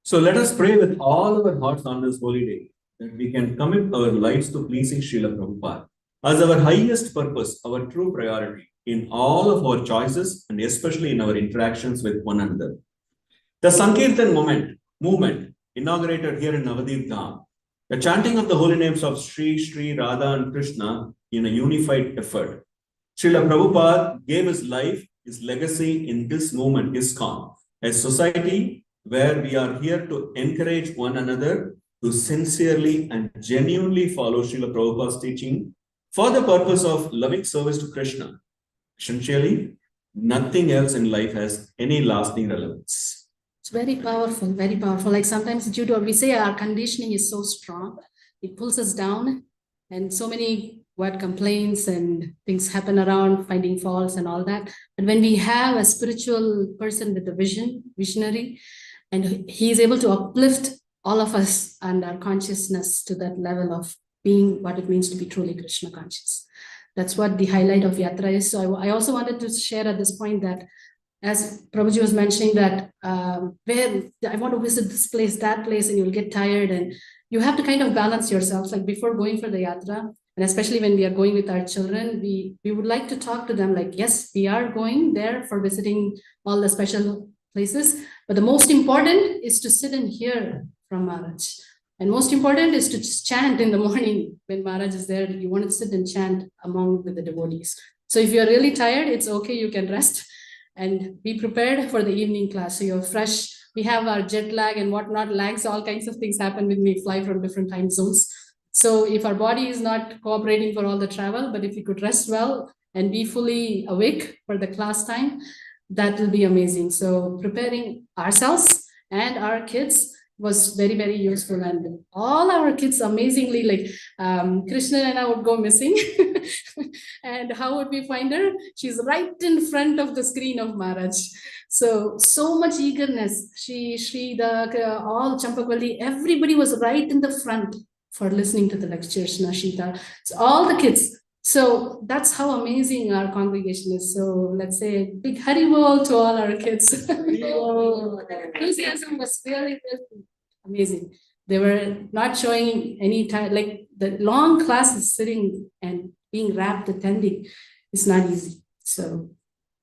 So let us pray with all our hearts on this holy day that we can commit our lives to pleasing Srila Prabhupada as our highest purpose, our true priority in all of our choices and especially in our interactions with one another. The Sankirtan movement inaugurated here in Navadip Dham, the chanting of the holy names of Sri, Sri, Radha and Krishna in a unified effort. Srila Prabhupada gave his life, his legacy in this movement, ISKCON, a society where we are here to encourage one another to sincerely and genuinely follow Srila Prabhupada's teaching for the purpose of loving service to Krishna. Essentially, nothing else in life has any lasting relevance. It's very powerful, very powerful. Like sometimes due to, we say our conditioning is so strong, it pulls us down and so many word complaints and things happen around, finding faults and all that. But when we have a spiritual person with a visionary, and he is able to uplift all of us and our consciousness to that level of being what it means to be truly Krishna conscious. That's what the highlight of Yatra is. So I also wanted to share at this point that as Prabhuji was mentioning that where I want to visit this place, that place, and you'll get tired and you have to kind of balance yourself. Like before going for the Yatra, and especially when we are going with our children, we would like to talk to them like, yes, we are going there for visiting all the special places, but the most important is to sit and hear from Maharaj. And most important is to just chant in the morning when Maharaj is there. You want to sit and chant among with the devotees. So if you're really tired, it's okay, you can rest and be prepared for the evening class. So you're fresh. We have our jet lag and whatnot, lags, all kinds of things happen when we fly from different time zones. So if our body is not cooperating for all the travel, but if we could rest well and be fully awake for the class time, that will be amazing. So preparing ourselves and our kids was very, very useful. And all our kids amazingly, like Krishna and I would go missing. And how would we find her? She's right in front of the screen of Maharaj. So much eagerness. All Champakvalli, everybody was right in the front for listening to the lectures, Nashita. So all the kids. So that's how amazing our congregation is. So let's say big Haribol to all our kids. Enthusiasm was really, really amazing. They were not showing any time, like the long classes sitting and being rapt attending is not easy. So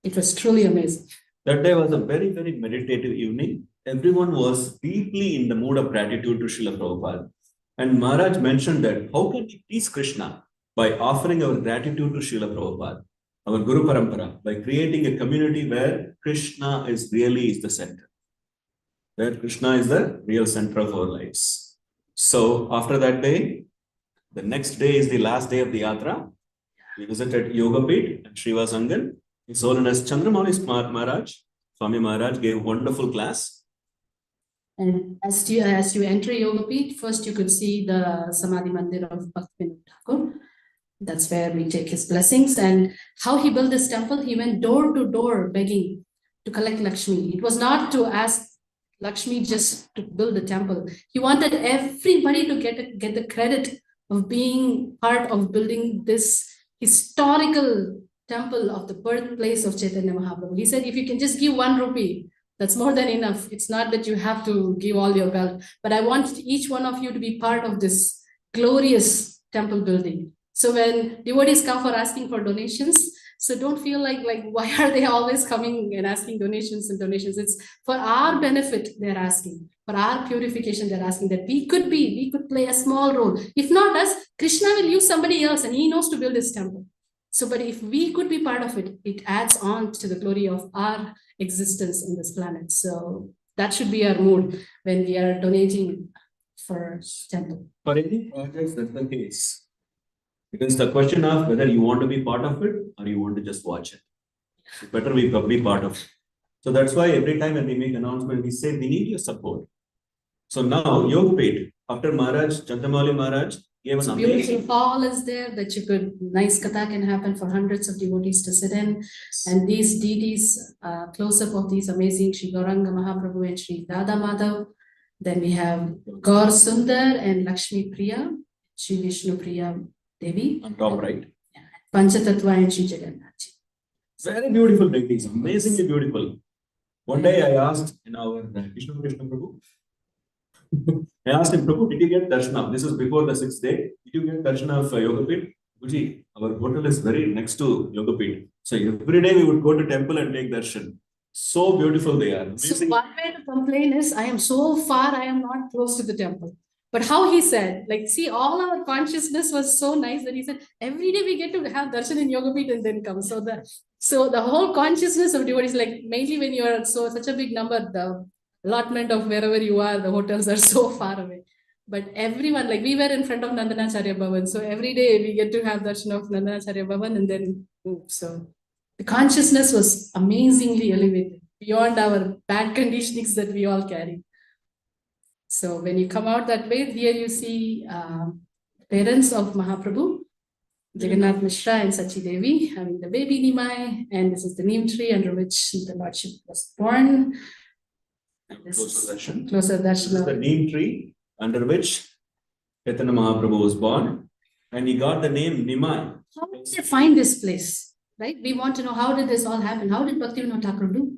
it was truly amazing. That day was a very, very meditative evening. Everyone was deeply in the mood of gratitude to Srila Prabhupada. And Maharaj mentioned that how can we please Krishna? by offering our gratitude to Srila Prabhupada, our Guru Parampara, by creating a community where Krishna is the center, where Krishna is the real center of our lives. So after that day, the next day is the last day of the yatra. We visited Yoga Pit and Srivas Angan. His Holiness Chandramauli Maharaj, Swami Maharaj gave a wonderful class. And as you enter Yoga Pit, first you could see the Samadhi Mandir of Bhaktivinoda Thakur. That's where we take his blessings. And how he built this temple, he went door to door begging to collect Lakshmi. It was not to ask Lakshmi just to build the temple. He wanted everybody to get the credit of being part of building this historical temple of the birthplace of Chaitanya Mahaprabhu. He said, if you can just give 1 rupee, that's more than enough. It's not that you have to give all your wealth, but I want each one of you to be part of this glorious temple building. So when devotees come for asking for donations, so don't feel like why are they always coming and asking donations and donations? It's for our benefit they're asking, for our purification they're asking, that we could play a small role. If not us, Krishna will use somebody else and he knows to build this temple. So, but if we could be part of it, it adds on to the glory of our existence in this planet. So that should be our mood when we are donating for temple. For any projects, that's the case. It is the question of whether you want to be part of it or you want to just watch it. It's better we be part of it. So that's why every time when we make announcement, we say we need your support. So now Yoga Pit, after Maharaj, Chandramauli Maharaj gave us So amazing. beautiful hall is there that you could, nice katha can happen for hundreds of devotees to sit in. And these deities, close-up of these amazing Sri Gauranga Mahaprabhu and Sri Radha Madhav. Then we have Gaur Sundar and Lakshmi Priya, Sri Vishnu Priya Devi. On top right. Panchatattva and Sri Jagannath. Very beautiful paintings, amazingly beautiful. One day I asked in our Krishna Prabhu, I asked him, Prabhu, did you get darshan? This is before the 6th day. Did you get darshan of Yoga Pit? Prabhuji, our hotel is very next to Yoga Pit. So every day we would go to temple and take darshan. So beautiful they are. So Amazing. one way to complain is, I am so far, I am not close to the temple. But how he said, like, see, all our consciousness was so nice that he said, every day we get to have darshan in Yoga Pit and then come. So the whole consciousness of devotees, like mainly when you are such a big number, the allotment of wherever you are, the hotels are so far away. But everyone, like we were in front of Nandanacharya Bhavan. So every day we get to have darshan of Nandanacharya Bhavan and then move. So the consciousness was amazingly elevated beyond our bad conditionings that we all carry. So when you come out that way, here you see parents of Mahaprabhu, Jagannath Mishra and Sachi Devi having the baby Nimai, and this is the neem tree under which the Lordship was born. Closer darshan. Closer This is the darshan. neem tree under which Chaitanya Mahaprabhu was born, and he got the name Nimai. How did they find this place? Right? We want to know, how did this all happen? How did Bhaktivinoda Thakur do?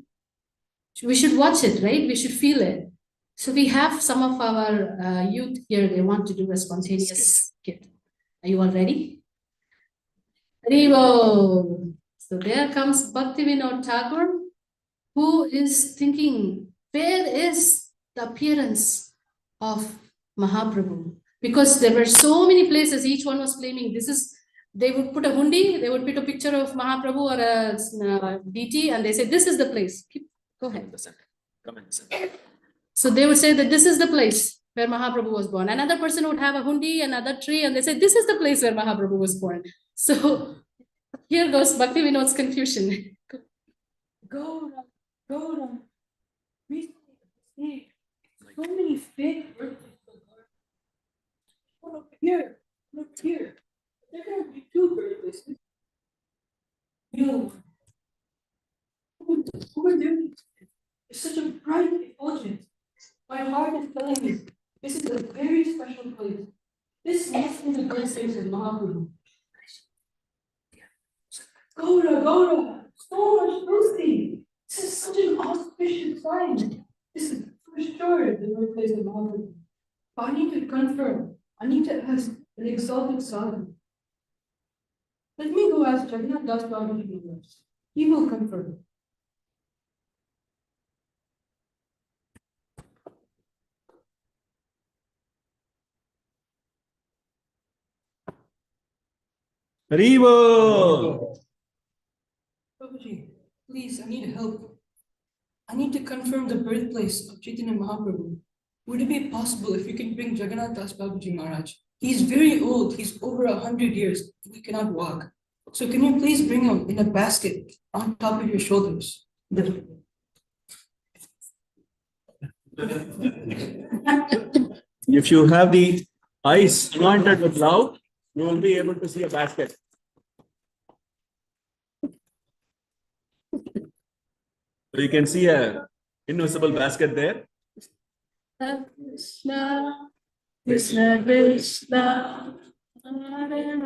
We should watch it, right? We should feel it. So we have some of our youth here, they want to do a spontaneous skit. Are you all ready? Haribo. So there comes Bhaktivinoda Thakur, who is thinking, where is the appearance of Mahaprabhu? Because there were so many places, each one was claiming they would put a hundi, they would put a picture of Mahaprabhu or a deity, and they say, this is the place. Go ahead. Come in the center. So they would say that this is the place where Mahaprabhu was born. Another person would have a hundi, another tree, and they say, this is the place where Mahaprabhu was born. So here goes Bhaktivinod's confusion. Go on. We see so many fake birthdays. Look here. There can be 2 birthdays. You. Who are doing this? It's such a bright effulgence. My heart is telling me this is a very special place. This must be the birthplace of Mahaprabhu. Gora, so much mercy. This is such an auspicious sign. This is for sure the birthplace of Mahaprabhu. But I need to confirm. I need to ask an exalted sadhu. Let me go ask Jagannath Das Babaji first. He will confirm. Haribo! Prabhuji, please, I need help. I need to confirm the birthplace of Chaitanya Mahaprabhu. Would it be possible if you can bring Jagannath Das Babaji Maharaj? He's very old. He's over 100 years. He cannot walk. So can you please bring him in a basket on top of your shoulders? If you have the eyes slanted with love, you will be able to see a basket. So you can see a invisible basket there. Krishna, Krishna, Krishna, Hare Hare,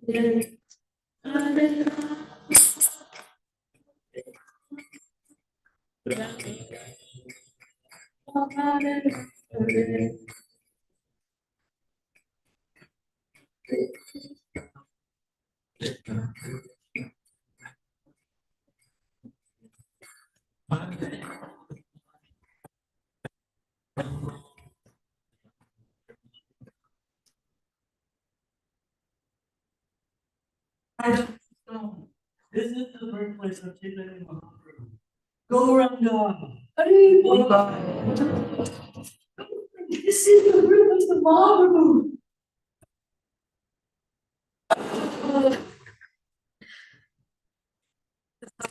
Hare Hare. This is the birthplace of Chaitanya Mahaprabhu. Gauranga. This is the birthplace of Mahaprabhu.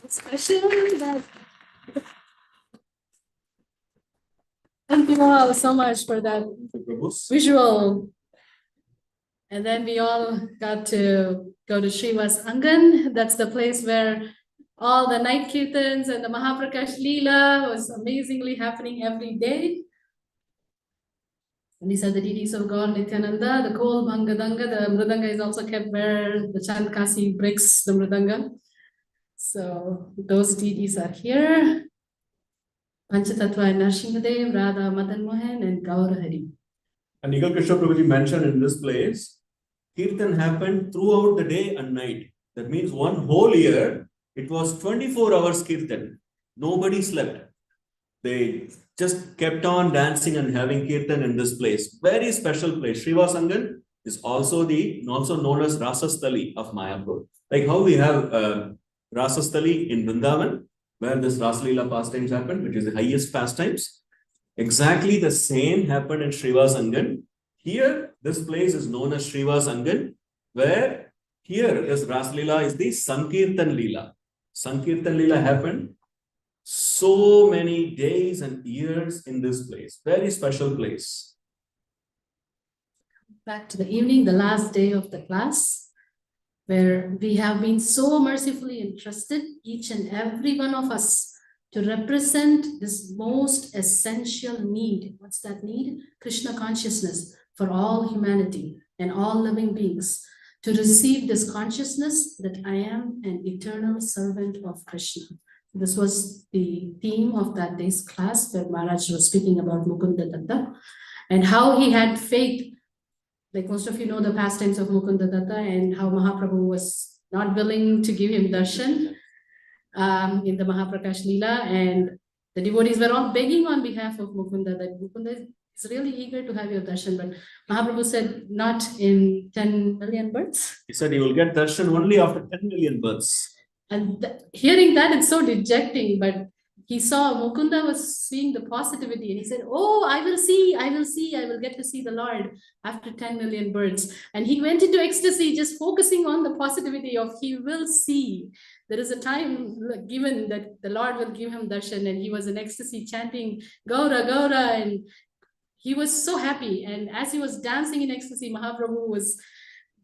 Special that. Thank you all so much for that visual. And then we all got to go to Srivas Angan. That's the place where all the night kirtans and the Mahaprakash Leela was amazingly happening every day. And these are the deities of God, Nityananda, the Kol Bhangadanga. The Mridanga is also kept where the Chandkasi breaks the Mridanga. So those deities are here. Panchatattva and Narsimhadev, Radha, Madan Mohan, and Gaurahari. And Nikhil Krishna Prabhuji mentioned in this place, Kirtan happened throughout the day and night. That means one whole year, it was 24 hours Kirtan. Nobody slept. They just kept on dancing and having Kirtan in this place. Very special place. Srivasangan is also known as Rasastali of Mayapur. Like how we have Rasastali in Vrindavan, where this Rasalila pastimes happened, which is the highest pastimes. Exactly the same happened in Srivasangan. Here, this place is known as Srivasangan, where here this Rasalila is the Sankirtan Leela. Sankirtan Leela happened so many days and years in this place. Very special place. Back to the evening, the last day of the class, where we have been so mercifully entrusted, each and every one of us, to represent this most essential need. What's that need? Krishna consciousness for all humanity and all living beings, to receive this consciousness that I am an eternal servant of Krishna. This was the theme of that day's class, where Maharaj was speaking about Mukunda Datta and how he had faith. Like most of you know the pastimes of Mukunda Datta and how Mahaprabhu was not willing to give him darshan in the Mahaprakash Leela, and the devotees were all begging on behalf of Mukunda that Mukunda is really eager to have your darshan, but Mahaprabhu said not in 10 million births. He said he will get darshan only after 10 million births. And hearing that, it's so dejecting, but he saw Mukunda was seeing the positivity and he said, oh, I will get to see the Lord after 10 million births. And he went into ecstasy, just focusing on the positivity of he will see. There is a time given that the Lord will give him darshan, and he was in ecstasy chanting Gaura, Gaura, and he was so happy. And as he was dancing in ecstasy, Mahaprabhu was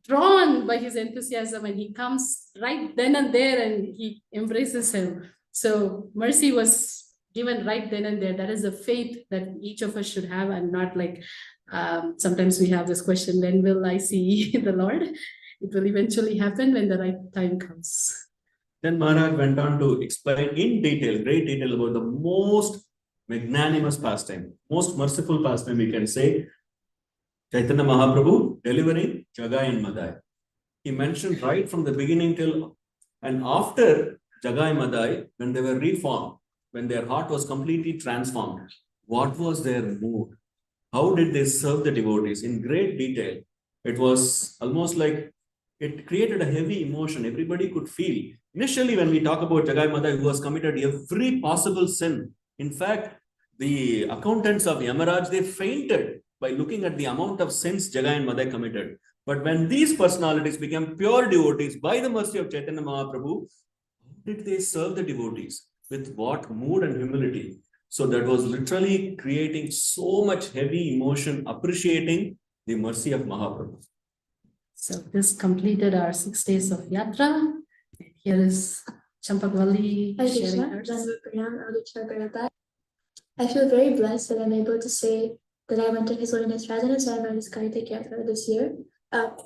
drawn by his enthusiasm, and he comes right then and there and he embraces him. So mercy was given right then and there. That is the faith that each of us should have, and not like sometimes we have this question, when will I see the Lord? It will eventually happen when the right time comes. Then Maharaj went on to explain in detail, great detail, about the most magnanimous pastime, most merciful pastime, we can say, Chaitanya Mahaprabhu delivering Jagai and Madai. He mentioned right from the beginning till and after Jagai Madai, when they were reformed, when their heart was completely transformed, what was their mood? How did they serve the devotees? In great detail. It was almost like it created a heavy emotion. Everybody could feel. Initially, when we talk about Jagai Mata, who has committed every possible sin, in fact, the accountants of Yamaraj, they fainted by looking at the amount of sins Jagai and Madai committed. But when these personalities became pure devotees by the mercy of Chaitanya Mahaprabhu, how did they serve the devotees? With what mood and humility? So that was literally creating so much heavy emotion, appreciating the mercy of Mahaprabhu. So this completed our 6 days of yatra. Here is Champakvalli sharing hers. I feel very blessed that I'm able to say that I went to His Holiness Radhanath Swami's Kartik Yatra this year. Wow.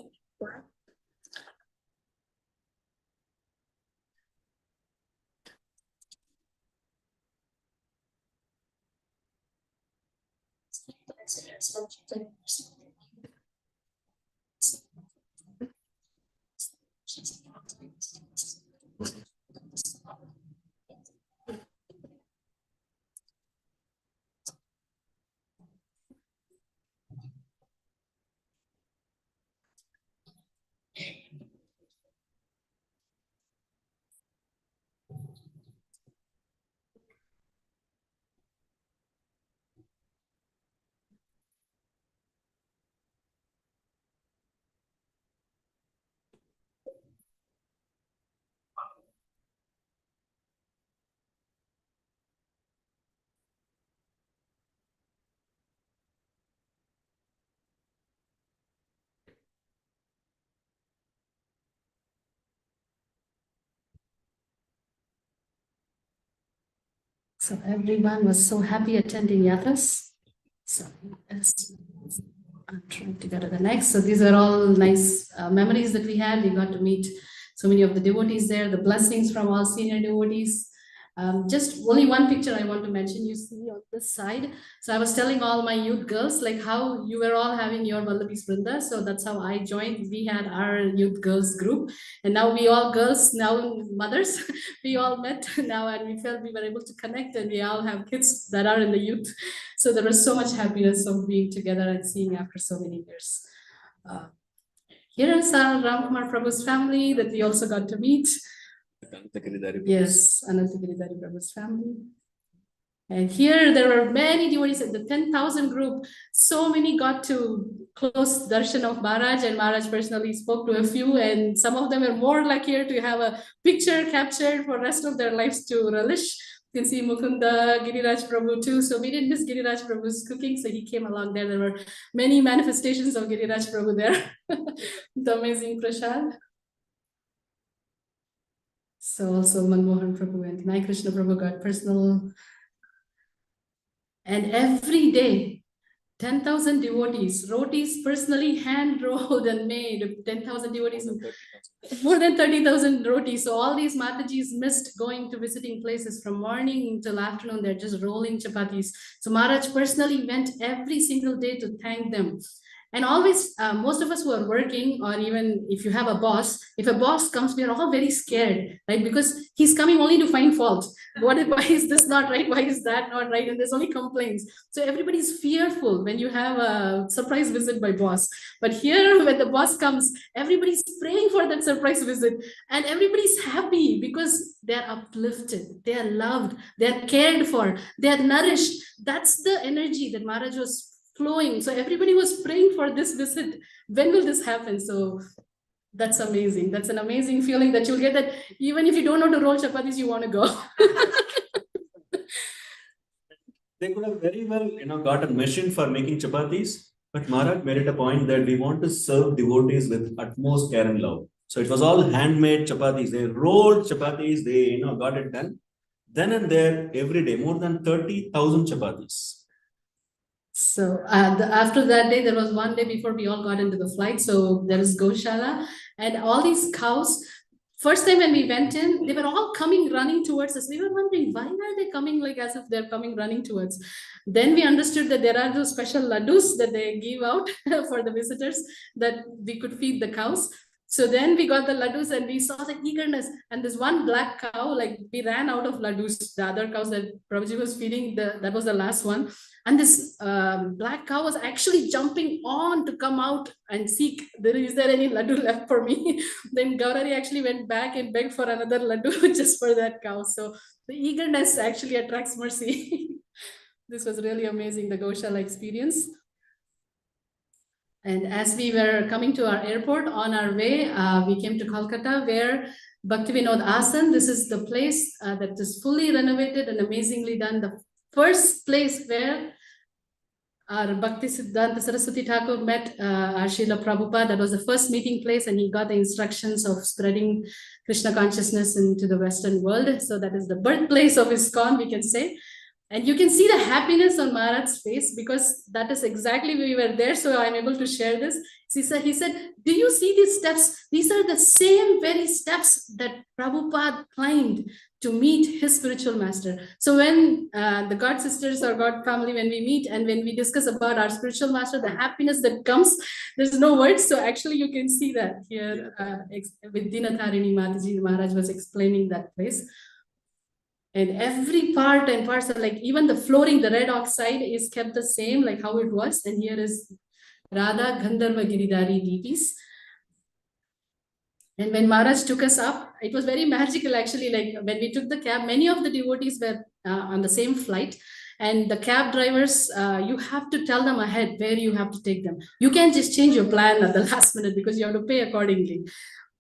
So everyone was so happy attending yatras. So I'm trying to go to the next. So these are all nice memories that we had. We got to meet so many of the devotees there, the blessings from all senior devotees. Just only one picture I want to mention, you see on this side. So I was telling all my youth girls, like how you were all having your Vallabhi Vrinda. So that's how I joined. We had our youth girls group. And now we all girls, now mothers, we all met now and we felt we were able to connect and we all have kids that are in the youth. So there was so much happiness of being together and seeing after so many years. Here is our Ramkumar Prabhu's family that we also got to meet. Yes, Anantagiridhari Prabhu's family. And here there were many devotees at the 10,000 group. So many got to close darshan of Maharaj, and Maharaj personally spoke to a few, and some of them were more luckier to have a picture captured for the rest of their lives to relish. You can see Mukunda, Giriraj Prabhu too. So we didn't miss Giriraj Prabhu's cooking, so he came along there. There were many manifestations of Giriraj Prabhu there. The amazing prasad. So also Manmohan Prabhu and Nai Krishna Prabhu got personal. And every day, 10,000 devotees, rotis personally hand rolled and made, 10,000 devotees, more than 30,000 rotis. So all these matajis missed going to visiting places from morning till afternoon. They're just rolling chapatis. So Maharaj personally went every single day to thank them. And always, most of us who are working, or even if you have a boss, if a boss comes, we are all very scared, right? Because he's coming only to find fault. Why is this not right? Why is that not right? And there's only complaints. So everybody's fearful when you have a surprise visit by boss. But here, when the boss comes, everybody's praying for that surprise visit. And everybody's happy because they're uplifted, they're loved, they're cared for, they're nourished. That's the energy that Maharaj was flowing. So everybody was praying for this visit. When will this happen? So that's amazing. That's an amazing feeling that you'll get, that even if you don't know to roll chapatis, you want to go. They could have very well, got a machine for making chapatis, but Maharaj made it a point that we want to serve devotees with utmost care and love. So it was all handmade chapatis. They rolled chapatis. They, got it done. Then and there, every day, more than 30,000 chapatis. So after that day, there was one day before we all got into the flight. So there is Goshala and all these cows. First time when we went in, they were all coming running towards us. We were wondering, why are they coming like as if they're coming running towards? Then we understood that there are those special laddus that they give out for the visitors that we could feed the cows. So then we got the laddus and we saw the eagerness. And this one black cow, like we ran out of laddus. The other cows that Prabhuji was feeding, that was the last one. And this black cow was actually jumping on to come out and seek, is there any laddu left for me? Then Gaurari actually went back and begged for another laddu just for that cow. So the eagerness actually attracts mercy. This was really amazing, the Goshala experience. And as we were coming to our airport on our way, we came to Kolkata where Bhaktivinoda Asan, this is the place that is fully renovated and amazingly done. The first place where our Bhakti Siddhanta Saraswati Thakur met our Srila Prabhupada. That was the first meeting place, and he got the instructions of spreading Krishna consciousness into the Western world. So that is the birthplace of ISKCON, we can say. And you can see the happiness on Maharaj's face because that is exactly where we were there. So I'm able to share this. He said, do you see these steps? These are the same very steps that Prabhupada climbed to meet his spiritual master. So when the God sisters or God family, when we meet and when we discuss about our spiritual master, the happiness that comes, there's no words. So actually you can see that here with Dinatharini Mataji, Maharaj was explaining that place. And every part and parts are like, even the flooring, the red oxide is kept the same, like how it was. And here is Radha Gandharva Giridhari deities. And when Maharaj took us up, it was very magical actually. Like when we took the cab, many of the devotees were on the same flight. And the cab drivers, you have to tell them ahead where you have to take them. You can't just change your plan at the last minute because you have to pay accordingly.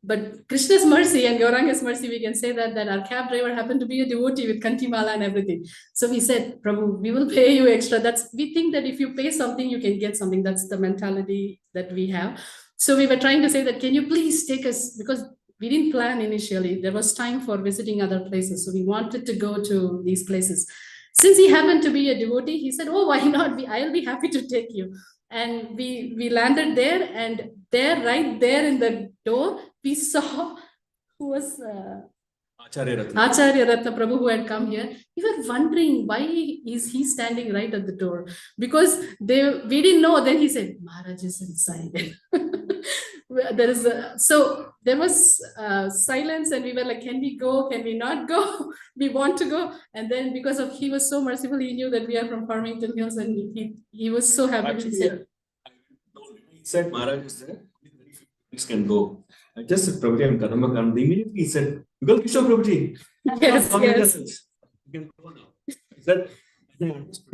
But Krishna's mercy and Gauranga's mercy, we can say that our cab driver happened to be a devotee with Kantimala and everything. So we said, Prabhu, we will pay you extra. We think that if you pay something, you can get something. That's the mentality that we have. So we were trying to say that, can you please take us, because we didn't plan initially. There was time for visiting other places. So we wanted to go to these places. Since he happened to be a devotee, he said, oh, why not? I'll be happy to take you. And we landed there, and right there in the door, we saw who was Acharya Ratna Prabhu, who had come here. We were wondering why is he standing right at the door, because we didn't know. Then he said, Maharaj is inside. So there was silence, and we were like, can we go? Can we not go? We want to go. And then because he was so merciful, he knew that we are from Farmington Hills, and he was so happy. Actually, he said Maharaj is there. Please can go. I just said Prabhuji and Kadamkannan. Immediately he said, you go Krishna Prabhuji. Yes. You can go now. He said,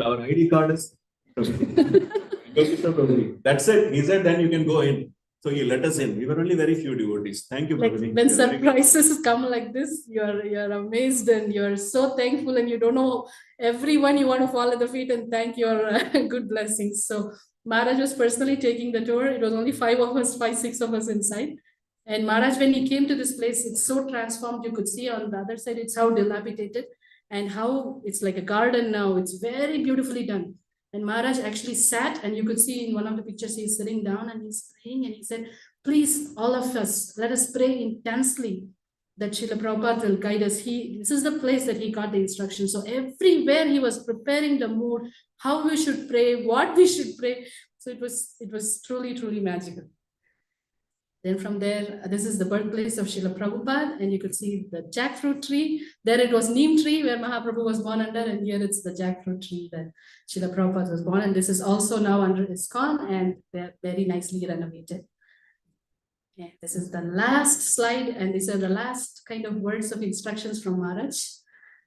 our ID card is Prabhuji. Go Krishna Prabhuji. That's it. He said, then you can go in. So he let us in. We were only very few devotees. Thank you, Like Prabhuji. when surprises come like this, you're amazed and you're so thankful, and you don't know everyone. You want to fall at the feet and thank your good blessings. So Maharaj was personally taking the tour. It was only 6 of us inside. And Maharaj, when he came to this place, it's so transformed. You could see on the other side, it's how dilapidated and how it's like a garden now. It's very beautifully done. And Maharaj actually sat, and you could see in one of the pictures, he's sitting down and he's praying, and he said, please, all of us, let us pray intensely that Srila Prabhupada will guide us. This is the place that he got the instruction. So everywhere he was preparing the mood, how we should pray, what we should pray. So it was truly, truly magical. Then from there, this is the birthplace of Srila Prabhupada, and you could see the jackfruit tree. There it was neem tree where Mahaprabhu was born under, and here it's the jackfruit tree that Srila Prabhupada was born. And this is also now under ISKCON, and they're very nicely renovated. Yeah, this is the last slide, and these are the last kind of words of instructions from Maharaj.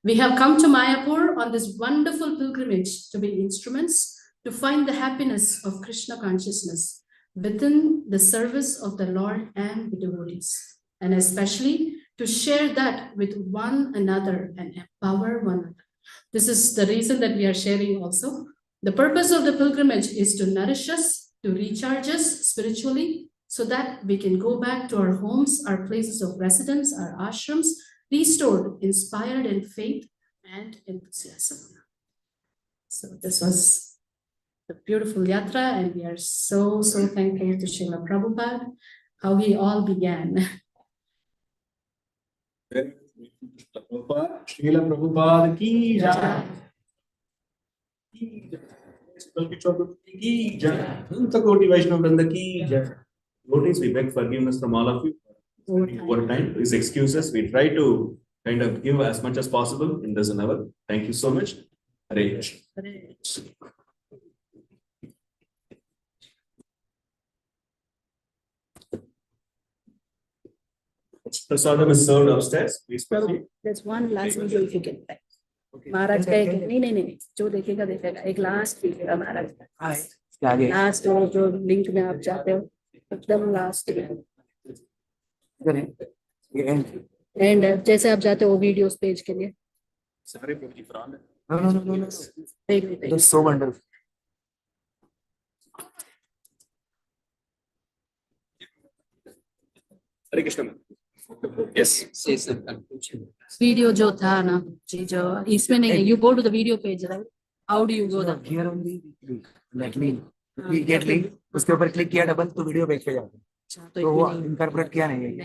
We have come to Mayapur on this wonderful pilgrimage to be instruments to find the happiness of Krishna consciousness within the service of the Lord and the devotees, and especially to share that with one another and empower one another. This is the reason that we are sharing also. The purpose of the pilgrimage is to nourish us, to recharge us spiritually, so that we can go back to our homes, our places of residence, our ashrams, restored, inspired in faith and enthusiasm. So this was the beautiful yatra, and we are so thankful to Srila Prabhupada, how he all began. Srila Prabhupada ki jai. Ki jai. Ki jai. Anta Koti Vaishnava Vrinda ki jai. Devotees, we beg forgiveness from all of you. Over time, these excuses, we try to kind of give as much as possible in this hour. Thank you so much. Hare Krishna. Prasadam is served upstairs. Please proceed. There's one last video if you can play. महाराज का एक नहीं जो देखेगा देखेगा एक last video महाराज का last जो link में आप जाते हो एकदम लास्ट एंड जैसे आप जाते हो वीडियोस पेज के लिए Sorry, Prabhuji, for all that. No. देख That's so wonderful. Hare Krishna. Yes. Video जो था ना जी जो इसमें नहीं you go to the video page right how do you go that Here only like link. We get link. उसके ऊपर क्लिक किया डबल तो वीडियो पेज पे जाता है तो तो वो इंटरप्रेट किया नहीं है